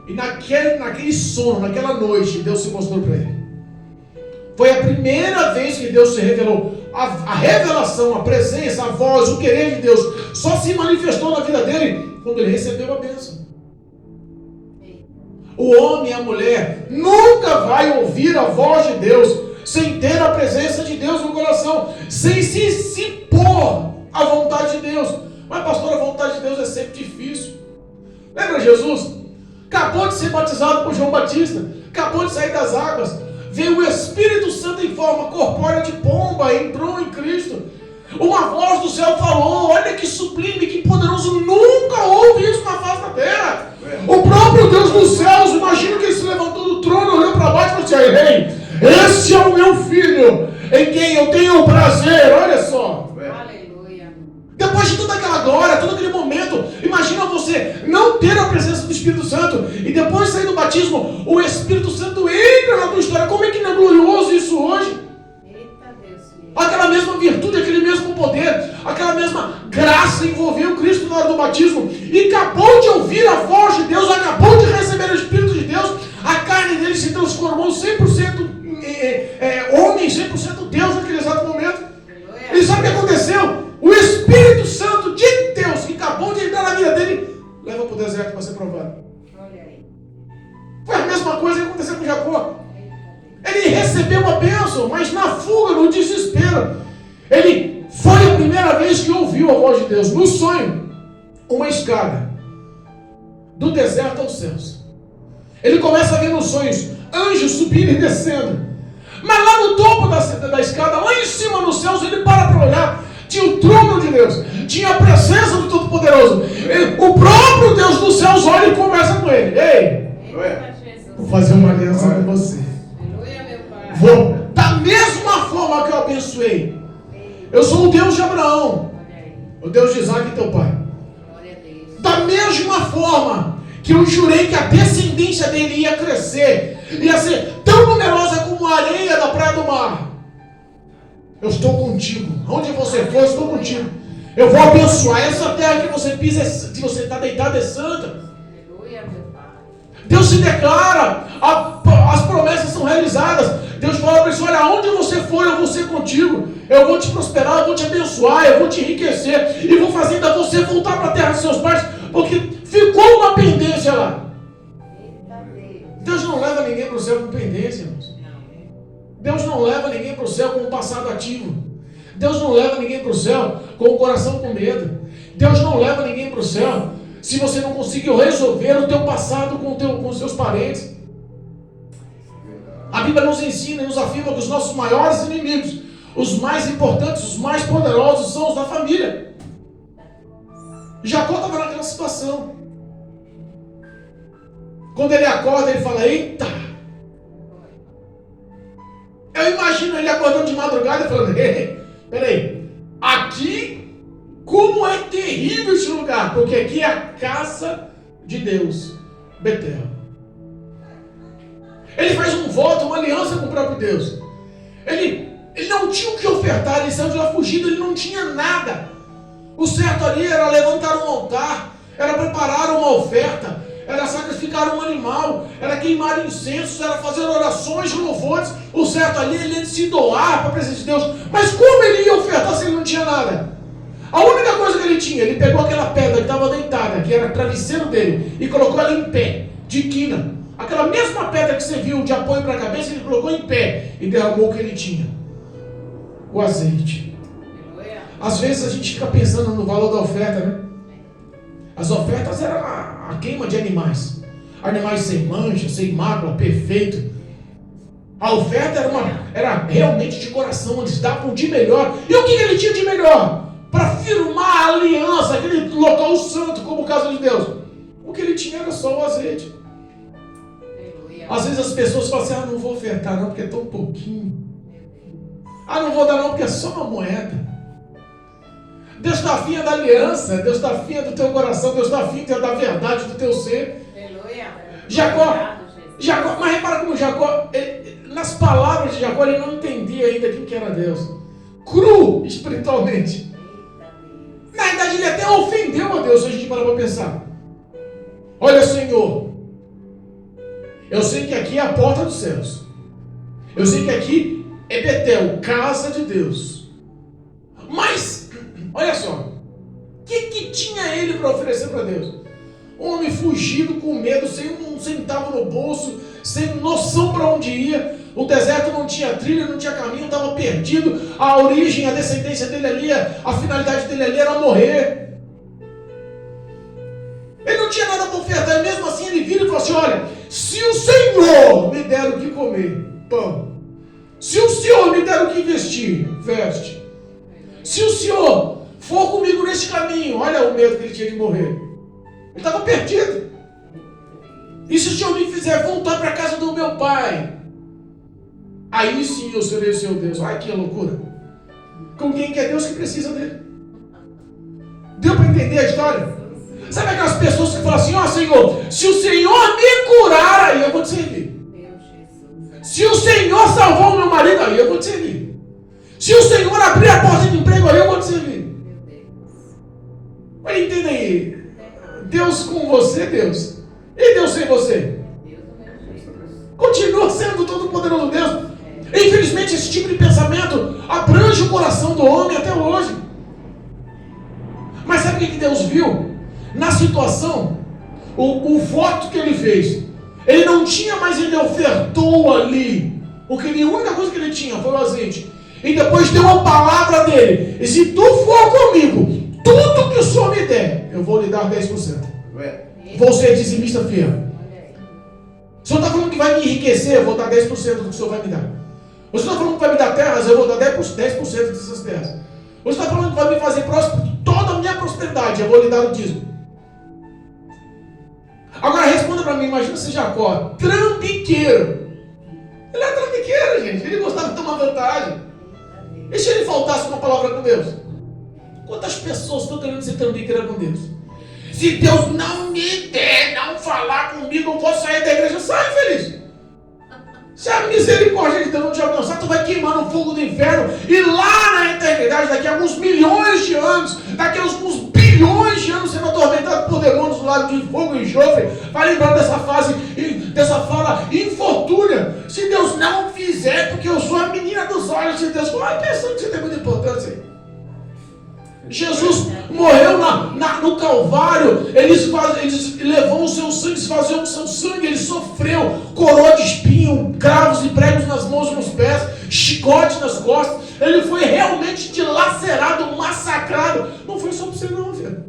e naquele sono, naquela noite, Deus se mostrou para ele. Foi a primeira vez que Deus se revelou. A revelação, a presença, a voz, o querer de Deus só se manifestou na vida dele quando ele recebeu a bênção. O homem e a mulher nunca vai ouvir a voz de Deus sem ter a presença de Deus no coração, sem se pôr à vontade de Deus. Mas pastor, a vontade de Deus é sempre difícil. Lembra Jesus? Acabou de ser batizado por João Batista, acabou de sair das águas, veio o Espírito Santo em forma corpórea de pomba, entrou em Cristo. Uma voz do céu falou, olha que sublime, que poderoso, nunca houve isso na face da terra. O próprio Deus dos céus, imagina que ele se levantou do trono, olhou para baixo e falou assim, ei, esse é o meu filho, em quem eu tenho prazer, olha só. Aleluia. Depois de toda aquela glória, todo aquele momento, imagina você não ter a presença do Espírito Santo, e depois de sair do batismo, o Espírito Santo entra na tua história. Como é que não é glorioso isso hoje? Eita Deus. Aquela mesma virtude, aquele mesmo poder, aquela mesma graça envolveu Cristo na hora do batismo, e acabou de ouvir a voz de Deus, acabou de receber o Espírito de Deus, a carne dele se transformou 100% homem, 100% Deus naquele exato momento. E sabe o que aconteceu? O Espírito Santo de Deus, que acabou de entrar na vida dele, leva para o deserto para ser provado. Olha aí. Foi a mesma coisa que aconteceu com Jacó. Ele recebeu a bênção, mas na fuga, no desespero, ele foi a primeira vez que ouviu a voz de Deus, no sonho, uma escada, do deserto aos céus. Ele começa a ver nos sonhos, anjos subindo e descendo. Mas lá no topo da escada, lá em cima nos céus, ele para olhar. Tinha o trono de Deus, tinha a presença do Todo-Poderoso. O próprio Deus dos céus olha e conversa com ele. Ei, vou fazer uma aliança com você. Aleluia, meu Pai. Vou, da mesma forma que eu abençoei. Eu sou o Deus de Abraão, Olha aí. o Deus de Isaac e teu pai. Glória a Deus. Da mesma forma que eu jurei que a descendência dele ia crescer, ia ser tão numerosa como a areia da praia do mar. Eu estou contigo. Onde você for, eu estou contigo. Eu vou abençoar essa terra que você pisa, que você está deitado, é santa. Aleluia, meu Pai. Deus se declara, as promessas são realizadas. Deus fala para isso, olha, aonde você for, eu vou ser contigo. Eu vou te prosperar, eu vou te abençoar, eu vou te enriquecer. E vou fazer ainda você voltar para a terra dos seus pais, porque ficou uma pendência lá. Eita Deus. Deus não leva ninguém para o céu com pendência, irmãos. Deus não leva ninguém para o céu com o passado ativo. Deus não leva ninguém para o céu com o coração com medo. Deus não leva ninguém para o céu se você não conseguiu resolver o teu passado com os seus parentes. A Bíblia nos ensina e nos afirma que os nossos maiores inimigos, os mais importantes, os mais poderosos, são os da família. Jacó estava naquela situação. Quando ele acorda, ele fala, eita! Eu imagino ele acordando de madrugada e falando, peraí, aqui, como é terrível esse lugar, porque aqui é a casa de Deus, Betel. Ele faz um voto, uma aliança com o próprio Deus. Ele não tinha o que ofertar, ele saiu de lá fugido, ele não tinha nada. O certo ali era levantar um altar, era preparar uma oferta, era sacrificar sacrificar um animal, era queimar incensos, era fazer orações, louvores. O certo ali, ele ia se doar para a presença de Deus. Mas como ele ia ofertar se ele não tinha nada? A única coisa que ele tinha, ele pegou aquela pedra que estava deitada, que era o travesseiro dele, e colocou ela em pé, de quina. Aquela mesma pedra que você viu de apoio para a cabeça, ele colocou em pé e derramou o que ele tinha. O azeite. Às vezes a gente fica pensando no valor da oferta, né? As ofertas eram a queima de animais. Animais sem mancha, sem mácula, perfeito. A oferta era realmente de coração, eles davam de melhor. E o que ele tinha de melhor? Para firmar a aliança, aquele local santo, como o caso de Deus. O que ele tinha era só o azeite. Às vezes as pessoas falam assim, não vou ofertar não, porque é tão pouquinho. Não vou dar não, porque é só uma moeda. Deus está afim da aliança, Deus está afim do teu coração, Deus está afim da verdade do teu ser. Jacó, mas repara como Jacó, nas palavras de Jacó, ele não entendia ainda quem que era Deus. Cru espiritualmente. Na verdade, ele até ofendeu a Deus, se a gente parar para pensar. Olha, Senhor, eu sei que aqui é a porta dos céus. Eu sei que aqui é Betel, casa de Deus. Mas, olha só, o que tinha ele para oferecer para Deus? Um homem fugido, com medo, sem um centavo no bolso, sem noção para onde ia. O deserto não tinha trilha, não tinha caminho, estava perdido. A origem, a descendência dele ali, a finalidade dele ali era morrer. Ele não tinha nada para ofertar, e mesmo assim ele vira e fala assim, olha, se o Senhor me der o que comer, pão. Se o Senhor me der o que vestir, veste. Se o Senhor for comigo nesse caminho, olha o medo que ele tinha de morrer. Ele estava perdido. E se o Senhor me fizer voltar para a casa do meu pai, aí sim eu serei o seu Deus. Ai, que loucura. Com quem que é Deus que precisa dele? Deu para entender a história? Sabe aquelas pessoas que falam assim, Senhor, se o Senhor me curar, aí eu vou te servir. Se o Senhor salvar o meu marido, aí eu vou te servir. Se o Senhor abrir a porta de emprego, aí eu vou te servir. Mas entenda aí. Deus com você, Deus. E Deus sem você? Continua sendo todo-poderoso Deus. Infelizmente, esse tipo de pensamento abrange o coração do homem até hoje. Mas sabe o que Deus viu? Na situação, o voto que ele fez, ele não tinha, mas ele ofertou ali. Porque a única coisa que ele tinha foi o azeite. E depois deu a palavra dele. E se tu for comigo, tudo que o Senhor me der, eu vou lhe dar 10%. Vou ser dizimista fiel. O Senhor está falando que vai me enriquecer, eu vou dar 10% do que o Senhor vai me dar. O Senhor está falando que vai me dar terras, eu vou dar 10% dessas terras. O Senhor está falando que vai me fazer próspero toda a minha prosperidade, eu vou lhe dar o dízimo. Agora responda para mim, imagina se Jacó, trambiqueiro. Ele era trambiqueiro, gente, ele gostava de tomar vantagem. E se ele faltasse uma palavra com Deus? Quantas pessoas estão querendo ser trambiqueira com Deus? Se Deus não me der, não falar comigo, eu vou sair da igreja. Sai, infeliz. Se a misericórdia de Deus não te alcançar, tu vai queimar no fogo do inferno. E lá na eternidade, daqui a alguns milhões de anos, daqui a alguns bilhões de anos, sendo atormentado por demônios do lago de fogo e enxofre, vai lembrar dessa fase, dessa fala infortúnia. Se Deus não fizer, porque eu sou a menina dos olhos de Deus. Vai pensando que você tem muita importância aí. Jesus morreu no Calvário, eles levou o seu sangue, esvaziou o seu sangue, ele sofreu, coroa de espinho, cravos e pregos nas mãos e nos pés, chicote nas costas, ele foi realmente dilacerado, massacrado. Não foi só para você não, filho.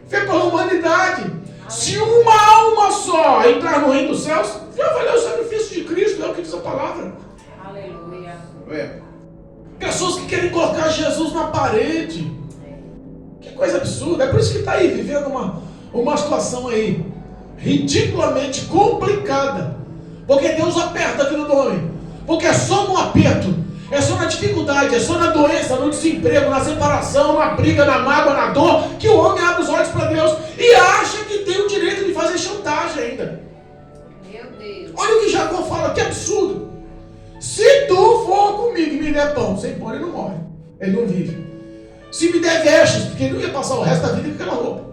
Foi para a humanidade. Se uma alma só entrar no reino dos céus, já valeu o sacrifício de Cristo, é o que diz a palavra. Aleluia. Pessoas que querem colocar Jesus na parede. Que coisa absurda. É por isso que está aí vivendo uma situação aí ridiculamente complicada. Porque Deus aperta a vida do homem. Porque é só no aperto, é só na dificuldade, é só na doença, no desemprego, na separação, na briga, na mágoa, na dor, que o homem abre os olhos para Deus e acha que tem o direito de fazer chantagem ainda. Meu Deus. Olha o que Jacó fala, que absurdo. Se tu for comigo e me der pão, sem pão ele não morre, ele não vive. Se me der vestes, porque ele não ia passar o resto da vida com aquela roupa.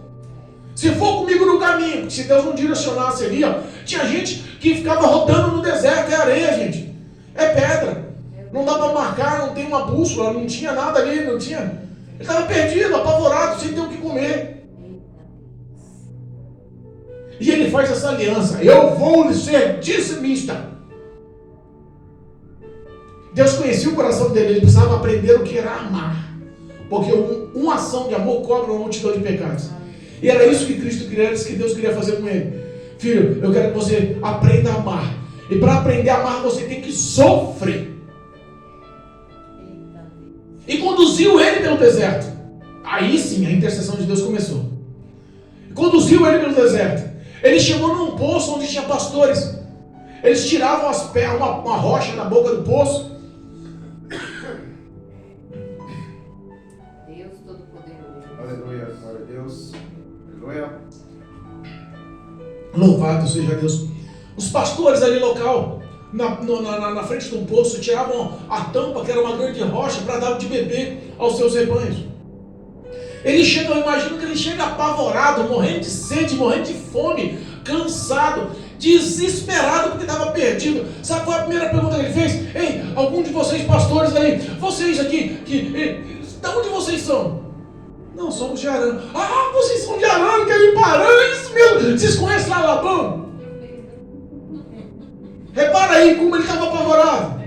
Se for comigo no caminho, se Deus não direcionasse ali, ó, tinha gente que ficava rodando no deserto, é areia, gente. É pedra. Não dá para marcar, não tem uma bússola, não tinha nada ali, não tinha. Ele estava perdido, apavorado, sem ter o que comer. E ele faz essa aliança. Eu vou ser dizimista. Deus conhecia o coração dele, ele precisava aprender o que era amar. Porque uma ação de amor cobre uma multidão de pecados. E era isso que Cristo queria, que Deus queria fazer com ele. Filho, eu quero que você aprenda a amar. E para aprender a amar, você tem que sofrer. E conduziu ele pelo deserto. Aí sim, a intercessão de Deus começou. Conduziu ele pelo deserto. Ele chegou num poço onde tinha pastores. Eles tiravam as pedras, uma rocha na boca do poço. Deus Todo-Poderoso. Aleluia, glória a Deus. Aleluia. Louvado seja Deus. Os pastores ali local, na frente de um poço, tiravam a tampa, que era uma grande rocha, para dar de beber aos seus rebanhos. Ele chega, eu imagino que ele chega apavorado, morrendo de sede, morrendo de fome, cansado, desesperado porque estava perdido. Sabe qual é a primeira pergunta que ele fez? Ei, algum de vocês pastores aí, vocês aqui, de onde vocês são? Não, somos de Arã. Ah, vocês são de Arã, querem ir para Arã, é isso mesmo. Vocês conhecem lá Labão? Repara aí como ele estava apavorado.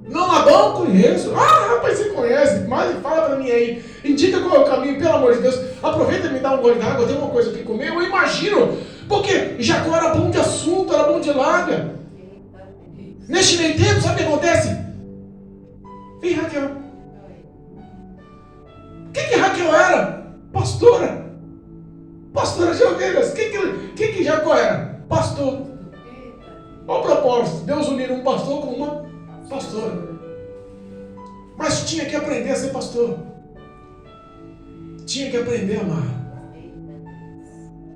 Não, Labão, conheço. Ah, rapaz, você conhece, mas fala para mim aí. Indica qual é o caminho, pelo amor de Deus. Aproveita e me dá um gole d'água, tem uma coisa aqui comer. Eu imagino, porque Jacó era bom de assunto, era bom de larga. Neste meio tempo, sabe o que acontece? Vem, Raquel. O que Raquel era? Pastora. Pastora de ovelhas. O que Jacó era? Pastor. Olha o propósito. Deus unir um pastor com uma pastora. Mas tinha que aprender a ser pastor. Tinha que aprender a amar.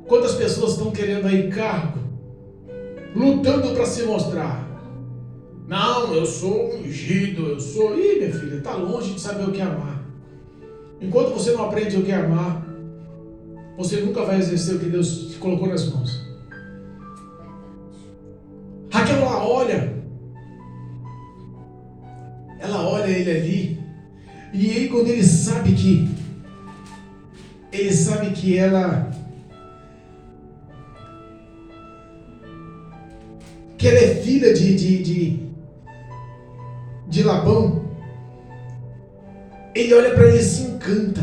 Quantas pessoas estão querendo aí cargo, lutando para se mostrar? Não, eu sou ungido, eu sou... Ih, minha filha, está longe de saber o que é amar. Enquanto você não aprende o que é amar, você nunca vai exercer o que Deus te colocou nas mãos. Raquel, ela olha ele ali, e aí quando ele sabe que ela é filha de Labão, ele olha para ele e se encanta.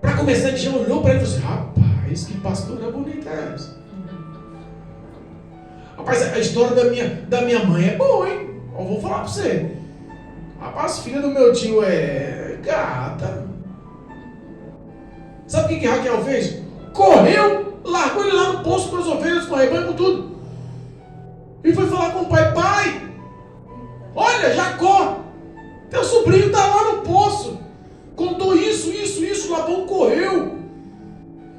Para começar, ele já olhou para ele e falou assim: rapaz, que pastora bonita é essa? Rapaz, a história da minha mãe é boa, hein? Eu vou falar para você. Rapaz, filha do meu tio é gata. Sabe o que Raquel fez? Correu, largou ele lá no poço com as ovelhas, com o rebanho, com tudo. E foi falar com o pai: pai, olha, Jacó, teu sobrinho está lá no poço. Contou isso. Labão correu.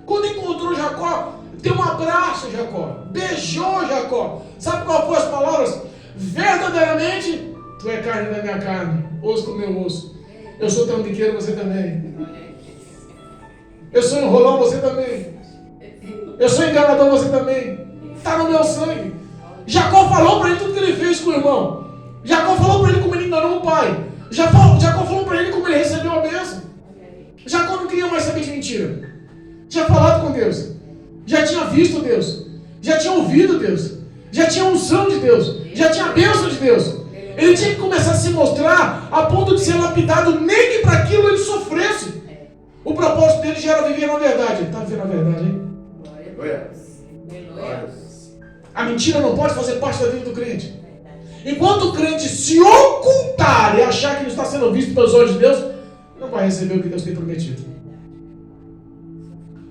Quando encontrou Jacó, deu um abraço a Jacó, beijou Jacó. Sabe qual foram as palavras? Verdadeiramente, tu é carne da minha carne, osso do meu osso. Eu sou trambiqueiro, você também. Eu sou enrolão, você também. Eu sou enganador, você também. Está no meu sangue. Jacó falou para ele tudo que ele fez com o irmão. Jacó falou para ele como ele enganou o pai. Jacó falou para ele como ele recebeu a bênção. Jacó não queria mais saber de mentira. Tinha falado com Deus. Já tinha visto Deus. Já tinha ouvido Deus. Já tinha unção de Deus. Já tinha a bênção de Deus. Ele tinha que começar a se mostrar a ponto de ser lapidado, nem que para aquilo ele sofresse. O propósito dele já era viver na verdade. Ele está vivendo a verdade, hein? A mentira não pode fazer parte da vida do crente. Enquanto o crente se ocultar e achar que não está sendo visto pelos olhos de Deus, não vai receber o que Deus tem prometido.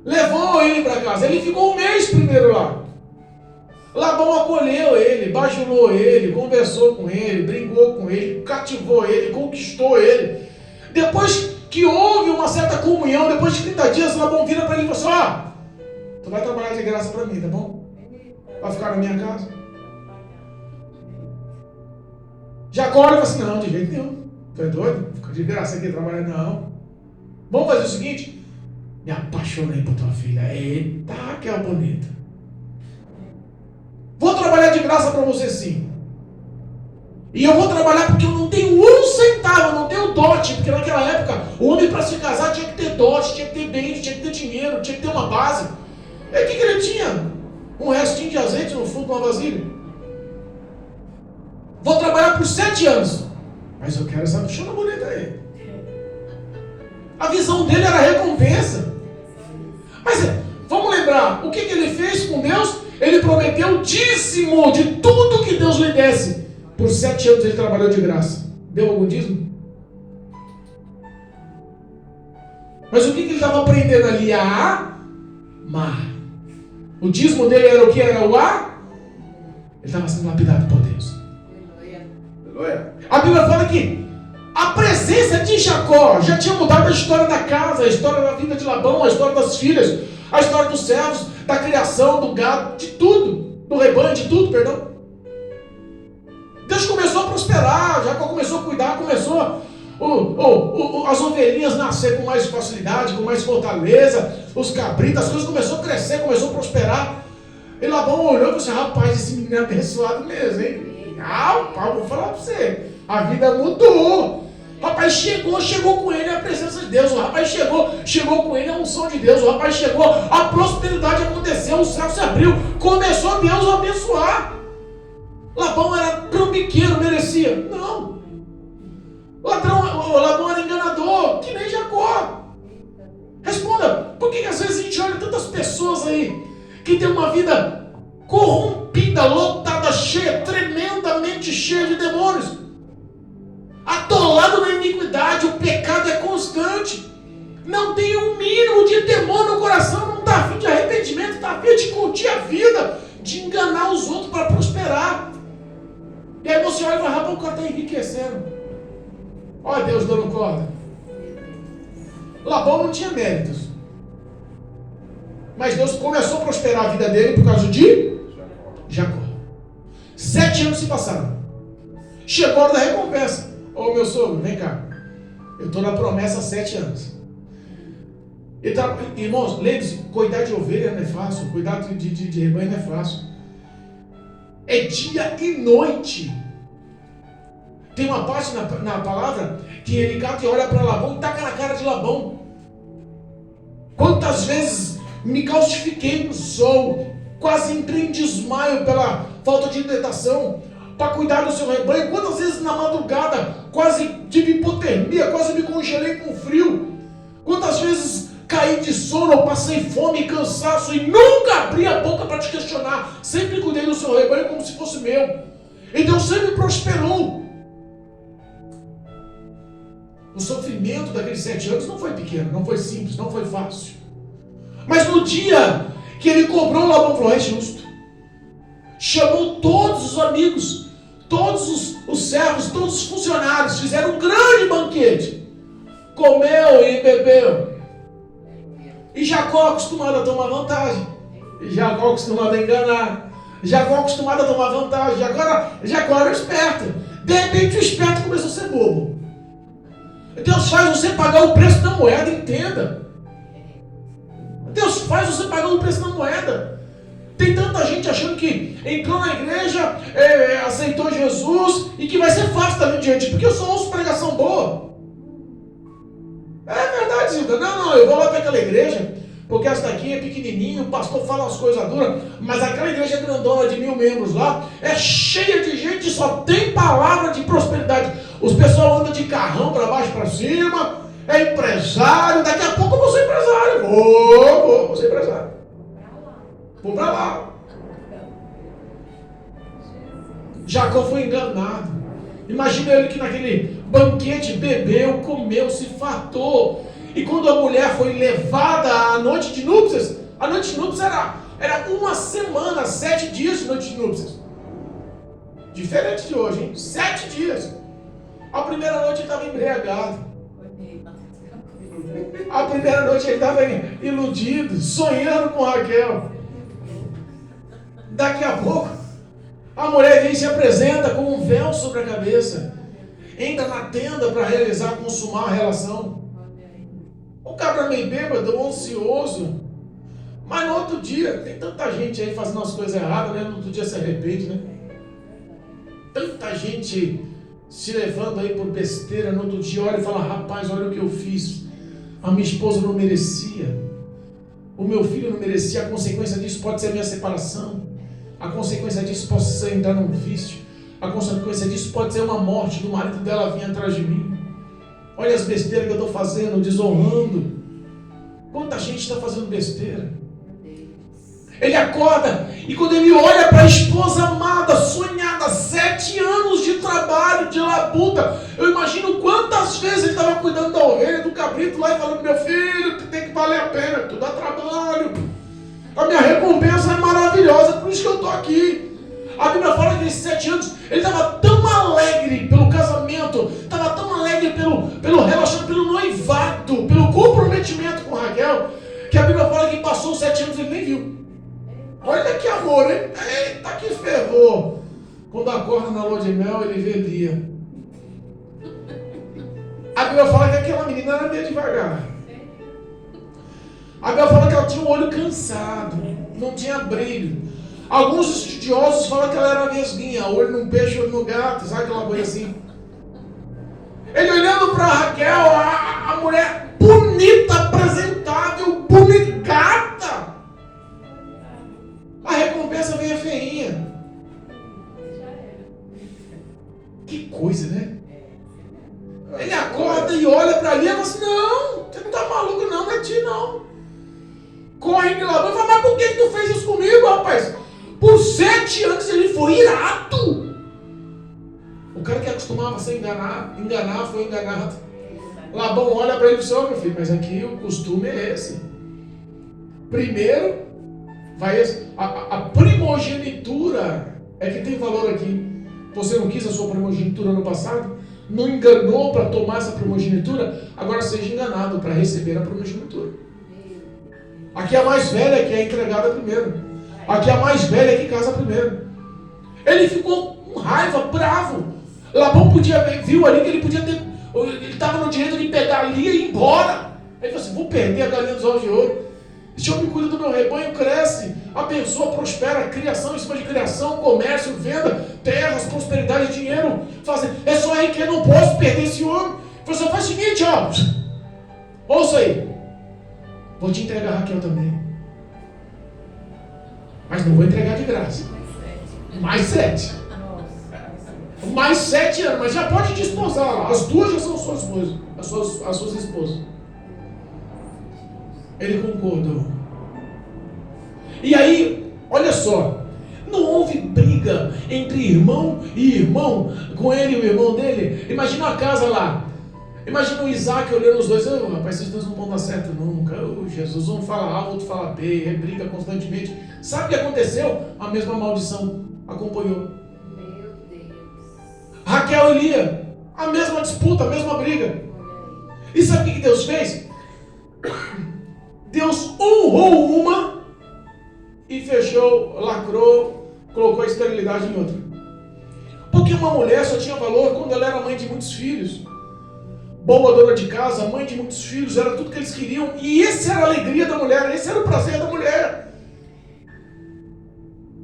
Levou ele para casa. Ele ficou um mês primeiro lá. Labão acolheu ele, bajulou ele, conversou com ele, brincou com ele, cativou ele, conquistou ele. Depois que houve uma certa comunhão, depois de 30 dias, Labão vira para ele e fala assim: tu vai trabalhar de graça para mim, tá bom? Vai ficar na minha casa. Jacó olha e fala assim: não, de jeito nenhum. Tu é doido? Fica de graça aqui trabalhando? Não. Vamos fazer o seguinte: Me apaixonei por tua filha. Eita, que é bonita. Vou trabalhar de graça para você sim. E eu vou trabalhar porque eu não tenho um centavo, eu não tenho dote. Porque naquela época, o homem para se casar tinha que ter dote, tinha que ter bens, tinha que ter dinheiro, tinha que ter uma base. E o que ele tinha? Um restinho de azeite no fundo de uma vasilha. Vou trabalhar por 7 anos. Mas eu quero essa bichona bonita aí. A visão dele era recompensa. Mas vamos lembrar, o que ele fez com Deus? Ele prometeu o dízimo de tudo que Deus lhe desse. Por 7 anos ele trabalhou de graça. Deu algum dízimo? Mas o que ele estava aprendendo ali? A amar. O dízimo dele era o que? Era o a? Ele estava sendo lapidado por Deus. Aleluia. A Bíblia fala que a presença de Jacó já tinha mudado a história da casa, a história da vida de Labão, a história das filhas, a história dos servos, da criação, do gado, de tudo, do rebanho, de tudo, perdão. Deus começou a prosperar, Jacó começou a cuidar, começou as ovelhinhas nascer com mais facilidade, com mais fortaleza, os cabritos, as coisas começaram a crescer, começou a prosperar. E Labão olhou e falou assim: rapaz, esse menino é abençoado mesmo, hein? Rapaz, vou falar pra você, a vida mudou. O rapaz chegou com ele a presença de Deus. O rapaz chegou com ele a unção de Deus. O rapaz chegou, a prosperidade aconteceu, o céu se abriu, começou Deus a abençoar. Labão era trambiqueiro, merecia? Não. Labão era enganador, que nem Jacó. Responda, por que às vezes a gente olha tantas pessoas aí que tem uma vida corrompida, lotada, cheia, tremendamente cheia de demônios, atolado na iniquidade, o pecado é constante, não tem um mínimo de temor no coração, não está afim de arrependimento, está afim de curtir a vida, de enganar os outros para prosperar. E aí você olha e fala: rapaz, o cara está enriquecendo. Olha Deus dando corda. Labão não tinha méritos, mas Deus começou a prosperar a vida dele por causa de Jacó. 7 anos se passaram. Chegou a hora da recompensa. Ô meu sogro, vem cá. Eu estou na promessa há 7 anos. Irmãos, lembre-se, cuidar de ovelha não é fácil, cuidar de rebanho não é fácil. É dia e noite. Tem uma parte na palavra que ele cata e olha para Labão e taca na cara de Labão. Quantas vezes me caustifiquei no sol, quase entrei em desmaio pela falta de hidratação, para cuidar do seu rebanho. Quantas vezes na madrugada quase tive hipotermia, quase me congelei com frio. Quantas vezes caí de sono, eu passei fome e cansaço e nunca abri a boca para te questionar. Sempre cuidei do seu rebanho como se fosse meu. E Deus sempre prosperou. O sofrimento daqueles 7 anos não foi pequeno, não foi simples, não foi fácil. Mas no dia que ele cobrou, Labão falou: é justo. Chamou todos os amigos, todos os servos, todos os funcionários, fizeram um grande banquete. Comeu e bebeu. E Jacó acostumado a tomar vantagem. Jacó acostumado a enganar. Jacó acostumado a tomar vantagem. Jacó era esperto. De repente o esperto começou a ser bobo. Deus faz você pagar o preço da moeda, entenda. Deus faz você pagar o preço da moeda. Tem tanta gente achando que entrou na igreja, aceitou Jesus e que vai ser fácil dali em diante, porque eu só ouço pregação boa. É verdade, Zilda. Não, eu vou lá para aquela igreja, porque essa daqui é pequenininho, o pastor fala umas coisas duras, mas aquela igreja grandona de 1000 membros lá, é cheia de gente, só tem palavra de prosperidade. Os pessoal andam de carrão para baixo, para cima, é empresário, daqui a pouco eu vou ser empresário. Vou ser empresário. Vou para lá. Jacó foi enganado. Imagina ele que naquele banquete bebeu, comeu, se fartou. E quando a mulher foi levada à noite de núpcias, a noite de núpcias era uma semana, 7 dias de noite de núpcias. Diferente de hoje, hein? 7 dias. A primeira noite ele estava embriagado. A primeira noite ele estava iludido, sonhando com Raquel. Daqui a pouco, a mulher vem e se apresenta com um véu sobre a cabeça. Entra na tenda para realizar, consumar a relação. O cabra meio bêbado, ansioso. Mas no outro dia, tem tanta gente aí fazendo as coisas erradas, né? No outro dia se arrepende, né? Tanta gente se levando aí por besteira, no outro dia olha e fala, rapaz, olha o que eu fiz. A minha esposa não merecia. O meu filho não merecia. A consequência disso pode ser a minha separação. A consequência disso pode ser entrar num vício. A consequência disso pode ser uma morte do marido dela vir atrás de mim. Olha as besteiras que eu estou fazendo, desonrando. Quanta gente está fazendo besteira. Ele acorda e quando ele olha para a esposa amada, sonhada, 7 anos de trabalho, de labuta, eu imagino quantas vezes ele estava cuidando da ovelha, do cabrito lá e falando, meu filho, tem que valer a pena, tu dá trabalho. A minha recompensa é maravilhosa, por isso que eu estou aqui. A Bíblia fala que nesses 7 anos ele estava tão alegre pelo casamento, estava tão alegre pelo relacionamento, pelo noivado, pelo comprometimento com Raquel, que a Bíblia fala que passou os 7 anos e ele nem viu. Olha que amor, hein? Eita, que fervor. Quando acorda na lua de mel, ele vê Lia. A Bíblia fala que aquela menina era meio devagar. A Bíblia fala que ela tinha um olho cansado, não tinha brilho. Alguns estudiosos falam que ela era vesguinha, olho num peixe, olho no gato, sabe aquela coisa assim? Ele olhando para Raquel, a mulher bonita, apresentável, bonita. A recompensa veio feinha. Que coisa, né? Ele acorda e olha para ali e fala assim, não, você não tá maluco não, não é ti não. Corre de lá e fala, mas por que tu fez isso comigo, rapaz? Por 7 anos ele foi irado. O cara que acostumava a se enganar foi enganado. Labão olha para ele e diz, ô meu filho, mas aqui o costume é esse. Primeiro, a primogenitura é que tem valor aqui. Você não quis a sua primogenitura no passado? Não enganou para tomar essa primogenitura? Agora seja enganado para receber a primogenitura. Aqui é a mais velha que é entregada primeiro. Aqui é a mais velha que casa primeiro. Ele ficou com raiva, bravo. Labão viu ali que ele podia ter, ele estava no direito de pegar ali e ir embora. Ele falou assim, vou perder a galinha dos ovos de ouro. Esse homem cuida do meu rebanho, cresce, abençoa, prospera, criação em cima de criação, comércio, venda, terras, prosperidade, dinheiro. É só aí que eu não posso perder esse homem. Você faz o seguinte, ó. Ouça aí. Vou te entregar a Raquel também. Mas não vou entregar de graça. Mais 7. Mais 7 anos, mas já pode desposar lá. As duas já são suas esposas. As suas esposas. Ele concordou. E aí, olha só. Não houve briga entre irmão e irmão, com ele e o irmão dele. Imagina a casa lá. Imagina o Isaac olhando os dois. Oh, rapaz, esses dois não vão dar certo nunca. Oh, Jesus, um fala A, o outro fala B. É briga constantemente. Sabe o que aconteceu? A mesma maldição acompanhou. Meu Deus. Raquel e Lia. A mesma disputa, a mesma briga. E sabe o que Deus fez? Deus honrou uma e fechou, lacrou, colocou a esterilidade em outra. Porque uma mulher só tinha valor quando ela era mãe de muitos filhos. Boa dona de casa, mãe de muitos filhos, era tudo que eles queriam. E essa era a alegria da mulher, esse era o prazer da mulher.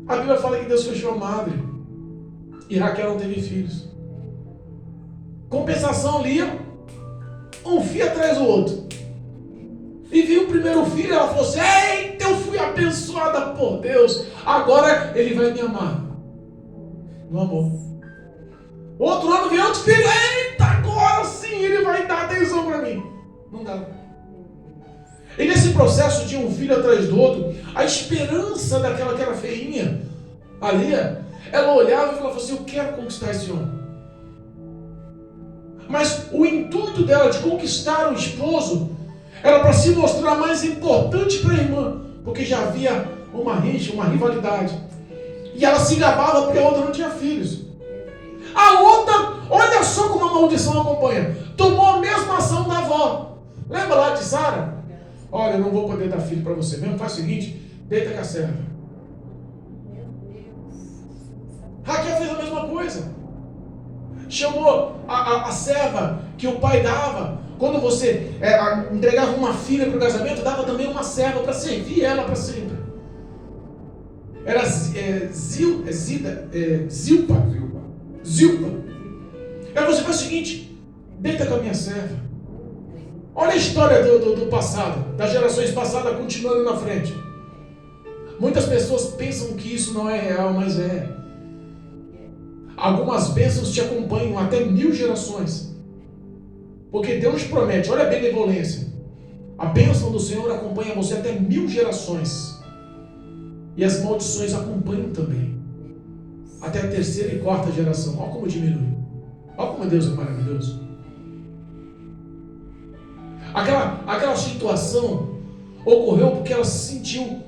A Bíblia fala que Deus fechou a madre. E Raquel não teve filhos. Compensação, Lia, um filho atrás do outro. E viu o primeiro filho, ela falou assim, eita, eu fui abençoada por Deus. Agora ele vai me amar. No amor. Outro ano veio outro filho, eita, agora sim ele vai dar atenção para mim. Não dá. E nesse processo de um filho atrás do outro, a esperança daquela que era feinha, a Lia, ela olhava e falava assim, eu quero conquistar esse homem. Mas o intuito dela de conquistar o esposo era para se mostrar mais importante para a irmã, porque já havia uma rixa, uma rivalidade. E ela se gabava porque a outra não tinha filhos. A outra, olha só como a maldição acompanha. Tomou a mesma ação da avó. Lembra lá de Sara? Olha, eu não vou poder dar filho para você mesmo. Faz o seguinte, deita com a serva. Raquel fez a mesma coisa. Chamou a serva que o pai dava, Quando você entregava uma filha para o casamento, dava também uma serva para servir ela para sempre. Era Zilpa. Aí você faz o seguinte: deita com a minha serva. Olha a história do passado, das gerações passadas continuando na frente. Muitas pessoas pensam que isso não é real, mas é. Algumas bênçãos te acompanham até 1000 gerações. Porque Deus promete, olha a benevolência. A bênção do Senhor acompanha você até 1000 gerações. E as maldições acompanham também. Até a 3ª e 4ª geração. Olha como diminui. Olha como Deus é maravilhoso. Aquela situação ocorreu porque ela se sentiu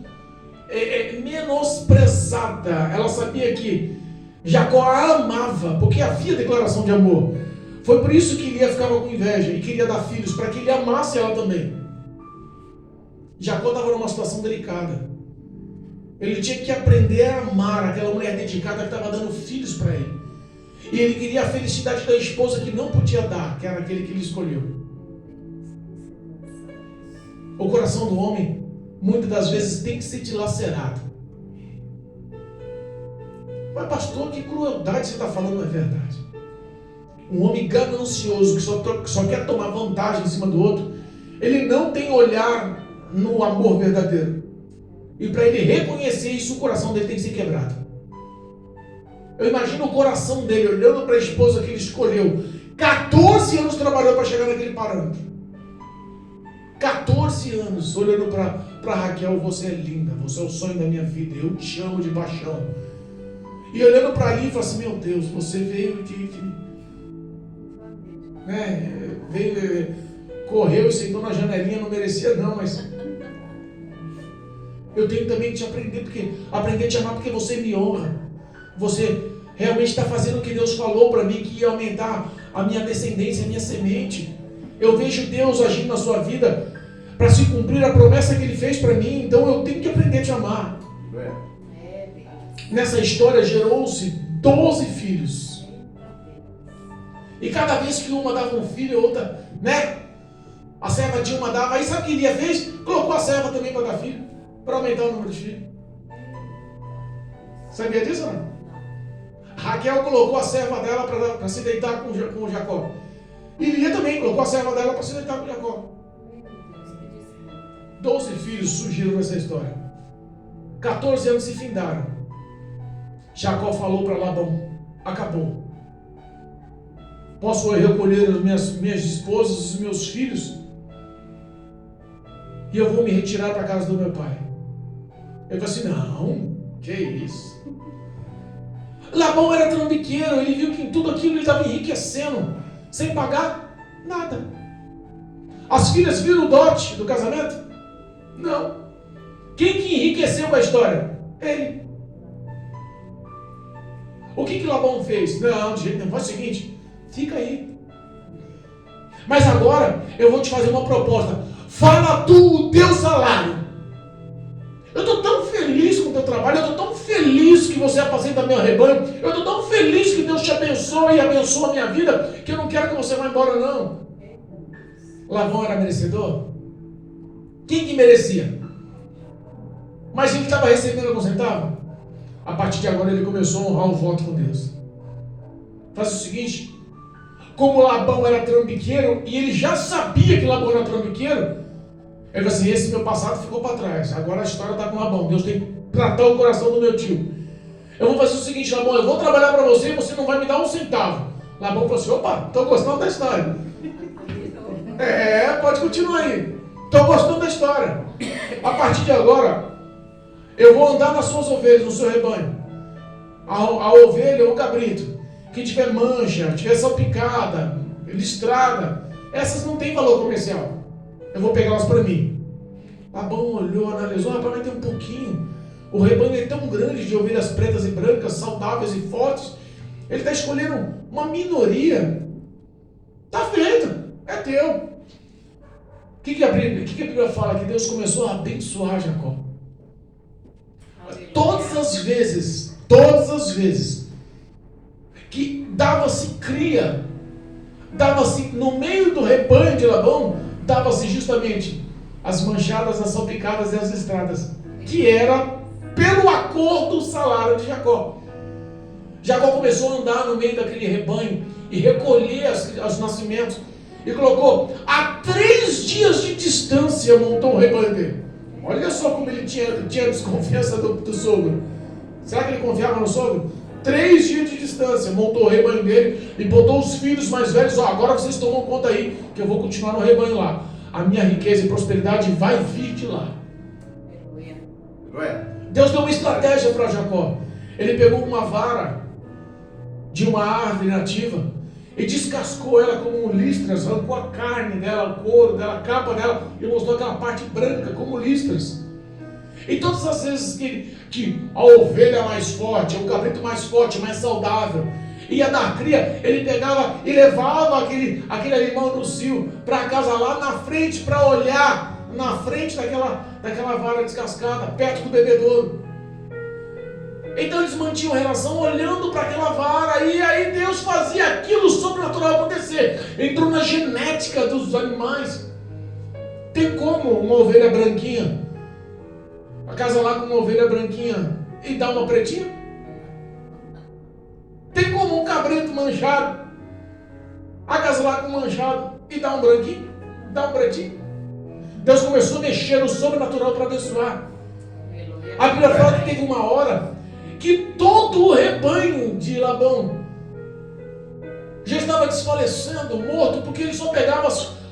menosprezada. Ela sabia que Jacó a amava, porque havia declaração de amor. Foi por isso que Lia ficava com inveja e queria dar filhos, para que ele amasse ela também. Jacó estava numa situação delicada. Ele tinha que aprender a amar aquela mulher dedicada que estava dando filhos para ele. E ele queria a felicidade da esposa que não podia dar, que era aquele que ele escolheu. O coração do homem, muitas das vezes, tem que ser dilacerado. Mas pastor, que crueldade você está falando, não é verdade? Um homem ganancioso que só quer tomar vantagem em cima do outro, ele não tem olhar no amor verdadeiro. E para ele reconhecer isso, o coração dele tem que ser quebrado. Eu imagino o coração dele olhando para a esposa que ele escolheu. 14 anos trabalhou para chegar naquele parâmetro. 14 anos olhando para Raquel: você é linda, você é o sonho da minha vida, eu te amo de paixão. E olhando para ali e falando assim: meu Deus, você veio correu e sentou na janelinha, não merecia não, mas eu tenho também que te aprender a te amar, porque você me honra. Você realmente está fazendo o que Deus falou para mim, que ia aumentar a minha descendência, a minha semente. Eu vejo Deus agindo na sua vida para se cumprir a promessa que Ele fez para mim, então eu tenho que aprender a te amar. Nessa história gerou-se 12 filhos. E cada vez que uma dava um filho, a outra, a serva de uma dava. Aí sabe o que Lia fez? Colocou a serva também para dar filho, para aumentar o número de filhos. Sabia disso ou não? Raquel colocou a serva dela para se deitar com Jacó. E Lia também colocou a serva dela para se deitar com Jacó. 12 filhos surgiram nessa história. 14 anos se findaram. Jacó falou para Labão: acabou. Posso recolher as minhas esposas, os meus filhos, e eu vou me retirar para a casa do meu pai. Eu falei assim: não, que isso? Labão era trambiqueiro, ele viu que em tudo aquilo ele estava enriquecendo, sem pagar nada. As filhas viram o dote do casamento? Não. Quem que enriqueceu com a história? Ele. O que Labão fez? Não, de jeito nenhum. Faz o seguinte: fica aí. Mas agora eu vou te fazer uma proposta. Fala tu o teu salário. Eu estou tão feliz com o teu trabalho, eu estou tão feliz que você apacenta meu rebanho, eu estou tão feliz que Deus te abençoe e abençoa a minha vida, que eu não quero que você vá embora, não. Labão era merecedor? Quem que merecia? Mas ele estava recebendo algum centavo? A partir de agora ele começou a honrar o voto com Deus. Faz o seguinte: como Labão era trambiqueiro, e ele já sabia que Labão era trambiqueiro, ele falou assim: esse meu passado ficou para trás, agora a história está com Labão, Deus tem que tratar o coração do meu tio. Eu vou fazer o seguinte, Labão, eu vou trabalhar para você e você não vai me dar um centavo. Labão falou assim: opa, estou gostando da história. Pode continuar aí, estou gostando da história. A partir de agora eu vou andar nas suas ovelhas, no seu rebanho. A ovelha ou o cabrito que tiver mancha, tiver salpicada, listrada, essas não tem valor comercial. Eu vou pegá-las para mim. Labão olhou, analisou: rapaz, vai ter um pouquinho. O rebanho é tão grande de ovelhas pretas e brancas, saudáveis e fortes. Ele está escolhendo uma minoria. Está feito, é teu. O que a Bíblia fala? Que Deus começou a abençoar Jacó. Todas as vezes que dava-se cria, dava-se no meio do rebanho de Labão, dava-se justamente as manchadas, as salpicadas e as listradas, que era pelo acordo o salário de Jacó. Jacó começou a andar no meio daquele rebanho e recolher os nascimentos, e colocou a 3 dias de distância, montou o rebanho dele. Olha só como ele tinha desconfiança do sogro. Será que ele confiava no sogro? 3 dias de distância, montou o rebanho dele e botou os filhos mais velhos. Agora vocês tomam conta aí, que eu vou continuar no rebanho lá. A minha riqueza e prosperidade vai vir de lá. Deus deu uma estratégia para Jacó. Ele pegou uma vara de uma árvore nativa e descascou ela como listras, arrancou a carne dela, o couro dela, a capa dela, e mostrou aquela parte branca como listras. E todas as vezes que a ovelha mais forte, o cabrito mais forte, mais saudável, ia dar cria, ele pegava e levava aquele animal no cio para casa lá na frente, para olhar na frente daquela vara descascada, perto do bebedouro. Então eles mantinham relação olhando para aquela vara, e aí Deus fazia aquilo sobrenatural acontecer. Entrou na genética dos animais. Tem como uma ovelha branquinha acasalar com uma ovelha branquinha e dar uma pretinha? Tem como um cabrito manchado acasalar com um manchado e dar um branquinho? Dar um pretinho? Deus começou a mexer no sobrenatural para abençoar. A Bíblia fala que teve uma hora que todo o rebanho de Labão já estava desfalecendo, morto, porque ele só pegava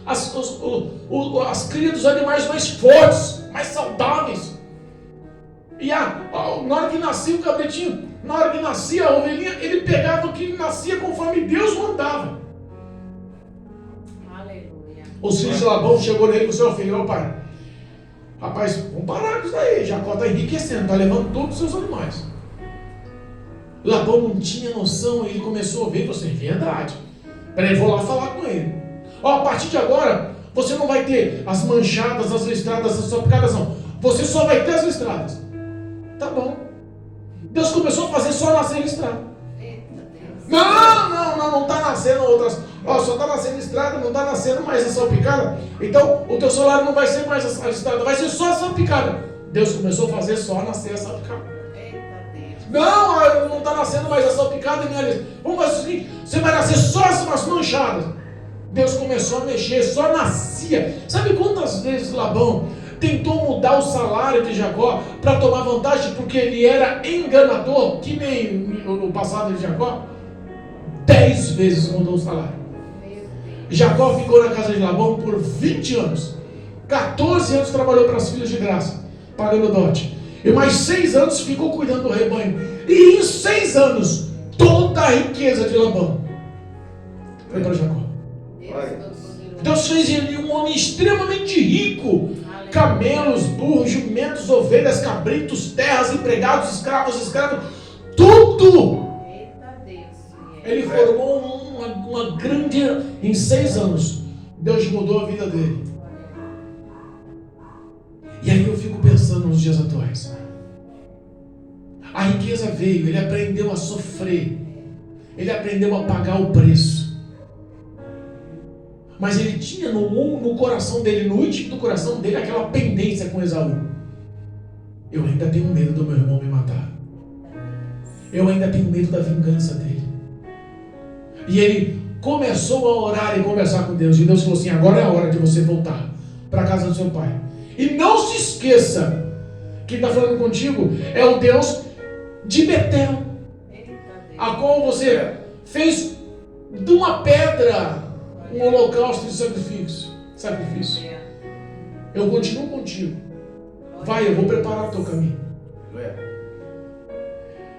as crias dos animais mais fortes, mais saudáveis. E na hora que nascia o cabritinho, na hora que nascia a ovelhinha, ele pegava o que nascia conforme Deus mandava. Aleluia. Os filhos de Labão chegou nele e falou: seu filho, pai, rapaz, vamos parar com isso daí. Jacó está enriquecendo, está levando todos os seus animais. Labão não tinha noção, ele começou a ver, você, verdade. Peraí, vou lá falar com ele. A partir de agora, você não vai ter as manchadas, as listradas, as salpicadas, não. Você só vai ter as listradas. Tá bom. Deus começou a fazer só nascer listrada. Não está nascendo outras. Só está nascendo listrada, não está nascendo mais a salpicada. Então, o teu salário não vai ser mais a listrada, vai ser só a salpicada. Deus começou a fazer só nascer a salpicada. Não está nascendo mais a salpicada e nem a lista. Vamos fazer o seguinte: você vai nascer só as manchadas. Deus começou a mexer, só nascia. Sabe quantas vezes Labão tentou mudar o salário de Jacó para tomar vantagem, porque ele era enganador, que nem no passado de Jacó? 10 vezes mudou o salário. Jacó ficou na casa de Labão por 20 anos. 14 anos trabalhou para as filhas de graça, pagando dote. E mais 6 anos ficou cuidando do rebanho. E em 6 anos, toda a riqueza de Labão foi para Jacó. Deus fez ele um homem extremamente rico. Camelos, burros, jumentos, ovelhas, cabritos, terras, empregados, escravos, tudo. Ele formou uma grande... Em 6 anos, Deus mudou a vida dele. E aí eu fico pensando nos dias atuais. A riqueza veio, ele aprendeu a sofrer, ele aprendeu a pagar o preço. Mas ele tinha no coração dele, no íntimo do coração dele, aquela pendência com Esaú. Eu ainda tenho medo do meu irmão me matar. Eu ainda tenho medo da vingança dele. E ele começou a orar e conversar com Deus. E Deus falou assim: agora é a hora de você voltar para a casa do seu pai. E não se esqueça, quem está falando contigo é o Deus de Betel, a qual você fez de uma pedra um holocausto de sacrifício. Eu continuo contigo. Vai, eu vou preparar o teu caminho.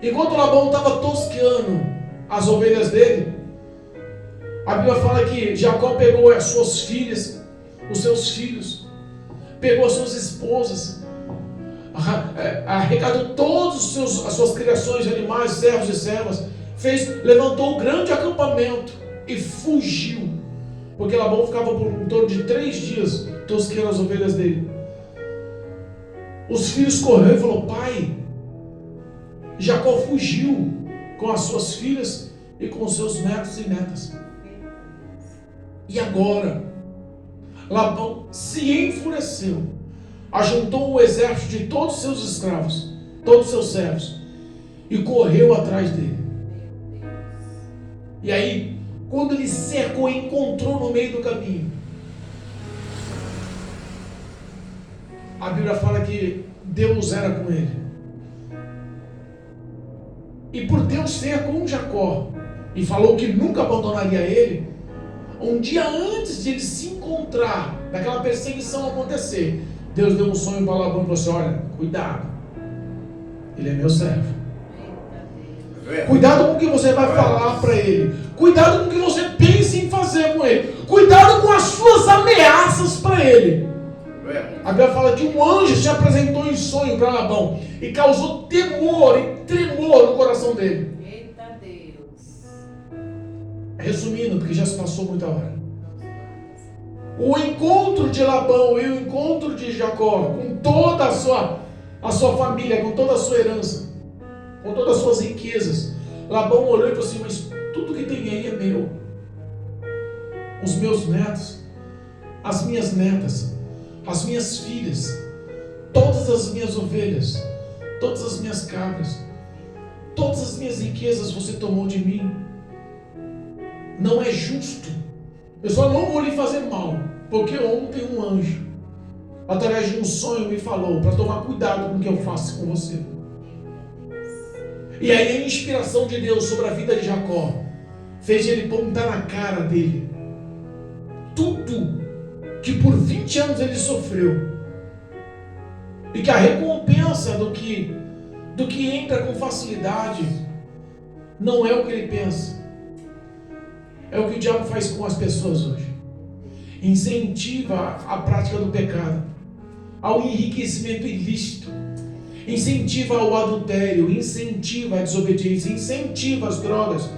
Enquanto Labão estava tosqueando as ovelhas dele, a Bíblia fala que Jacó pegou as suas filhas, os seus filhos, pegou as suas esposas, arrecadou todas as suas criações de animais, servos e servas, levantou um grande acampamento e fugiu, porque Labão ficava por em torno de 3 dias tosqueando as ovelhas dele. Os filhos correram e falaram: pai, Jacó fugiu com as suas filhas e com os seus netos e netas. E agora, Labão se enfureceu, ajuntou o exército de todos os seus escravos, todos os seus servos, e correu atrás dele. E aí, quando ele cercou e encontrou no meio do caminho, a Bíblia fala que Deus era com ele. E por Deus ser com Jacó, e falou que nunca abandonaria ele, um dia antes de ele se encontrar, daquela perseguição acontecer, Deus deu um sonho para Labão e falou assim: olha, cuidado, ele é meu servo. Cuidado com o que você vai falar para ele. Cuidado com o que você pensa em fazer com ele. Cuidado com as suas ameaças para ele. A Bíblia fala que um anjo se apresentou em sonho para Labão e causou temor e tremor no coração dele. Eita Deus. Resumindo, porque já se passou muita hora. O encontro de Labão e o encontro de Jacó, com toda a sua família, com toda a sua herança, com todas as suas riquezas, Labão olhou e falou assim: mas tudo que tem aí é meu. Os meus netos, as minhas netas, as minhas filhas, todas as minhas ovelhas, todas as minhas cabras, todas as minhas riquezas você tomou de mim. Não é justo. Eu só não vou lhe fazer mal, porque ontem um anjo, através de um sonho, me falou para tomar cuidado com o que eu faço com você. E aí a inspiração de Deus sobre a vida de Jacó fez ele pontar na cara dele tudo que por 20 anos ele sofreu, e que a recompensa do que entra com facilidade não é o que ele pensa, é o que o diabo faz com as pessoas hoje. Incentiva a prática do pecado, ao enriquecimento ilícito, incentiva ao adultério, incentiva a desobediência, incentiva as drogas,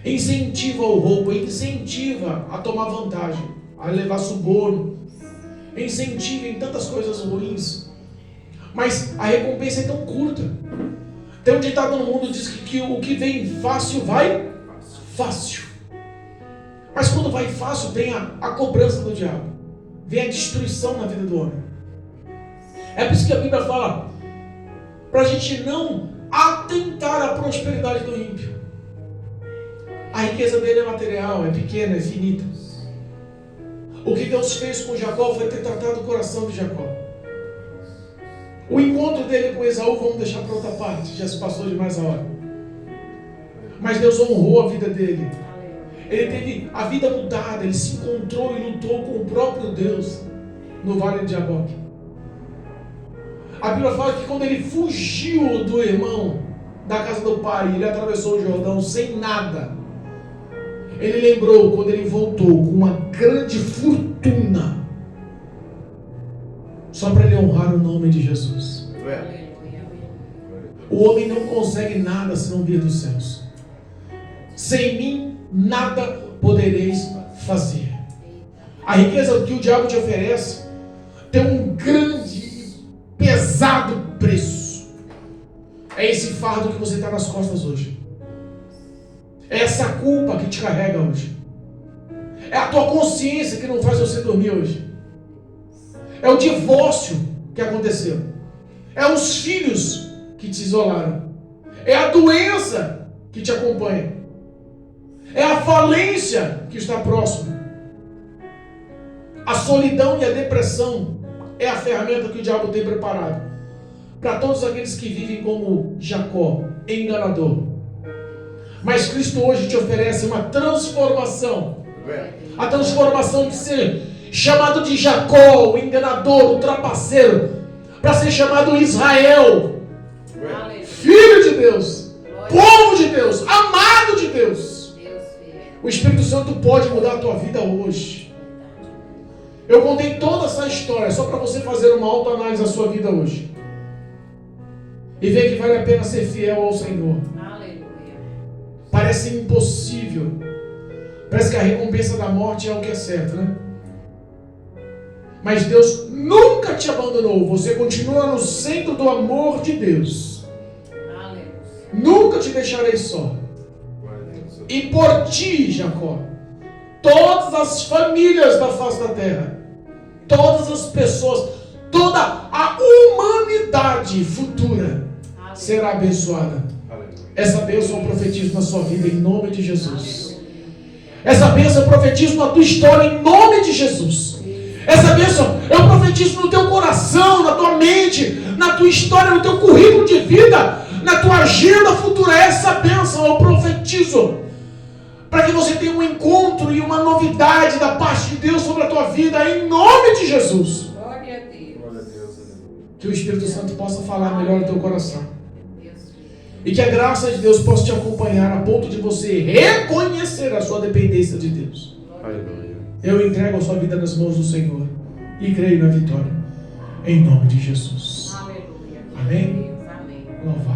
incentiva o roubo, incentiva a tomar vantagem, a levar suborno, incentiva em tantas coisas ruins. Mas a recompensa é tão curta. Tem um ditado no mundo que diz que o que vem fácil vai fácil. Mas quando vai fácil, vem a cobrança do diabo, vem a destruição na vida do homem. É por isso que a Bíblia fala para a gente não atentar à prosperidade do ímpio. A riqueza dele é material, é pequena, é finita. O que Deus fez com Jacó foi ter tratado o coração de Jacó. O encontro dele com Esaú vamos deixar para outra parte, já se passou demais a hora. Mas Deus honrou a vida dele. Ele teve a vida mudada, ele se encontrou e lutou com o próprio Deus no vale de Jaboque. A Bíblia fala que quando ele fugiu do irmão da casa do pai, ele atravessou o Jordão sem nada. Ele lembrou quando ele voltou com uma grande fortuna, só para ele honrar o nome de Jesus. O homem não consegue nada se não vir dos céus. Sem mim nada podereis fazer. A riqueza que o diabo te oferece tem um grande, pesado preço. É esse fardo que você está nas costas hoje. É essa culpa que te carrega hoje. É a tua consciência que não faz você dormir hoje. É o divórcio que aconteceu. É os filhos que te isolaram. É a doença que te acompanha. É a falência que está próxima. A solidão e a depressão é a ferramenta que o diabo tem preparado para todos aqueles que vivem como Jacó, enganador. Mas Cristo hoje te oferece uma transformação. A transformação de ser chamado de Jacó, o enganador, o trapaceiro, para ser chamado Israel, filho de Deus, povo de Deus, amado de Deus. O Espírito Santo pode mudar a tua vida hoje. Eu contei toda essa história só para você fazer uma autoanálise da sua vida hoje e ver que vale a pena ser fiel ao Senhor. Parece impossível. Parece que a recompensa da morte é o que é certo, né? Mas Deus nunca te abandonou. Você continua no centro do amor de Deus. Nunca te deixarei só. E por ti, Jacó, todas as famílias da face da terra, todas as pessoas, toda a humanidade futura será abençoada. Essa bênção eu profetizo na sua vida em nome de Jesus. Essa bênção eu profetizo na tua história em nome de Jesus. Essa bênção eu profetizo no teu coração, na tua mente, na tua história, no teu currículo de vida, na tua agenda futura. Essa bênção eu profetizo para que você tenha um encontro e uma novidade da parte de Deus sobre a tua vida em nome de Jesus. Glória a Deus. Que o Espírito Santo possa falar melhor no teu coração. E que a graça de Deus possa te acompanhar a ponto de você reconhecer a sua dependência de Deus. Aleluia. Eu entrego a sua vida nas mãos do Senhor e creio na vitória. Em nome de Jesus. Aleluia. Amém? Amém. Louvado.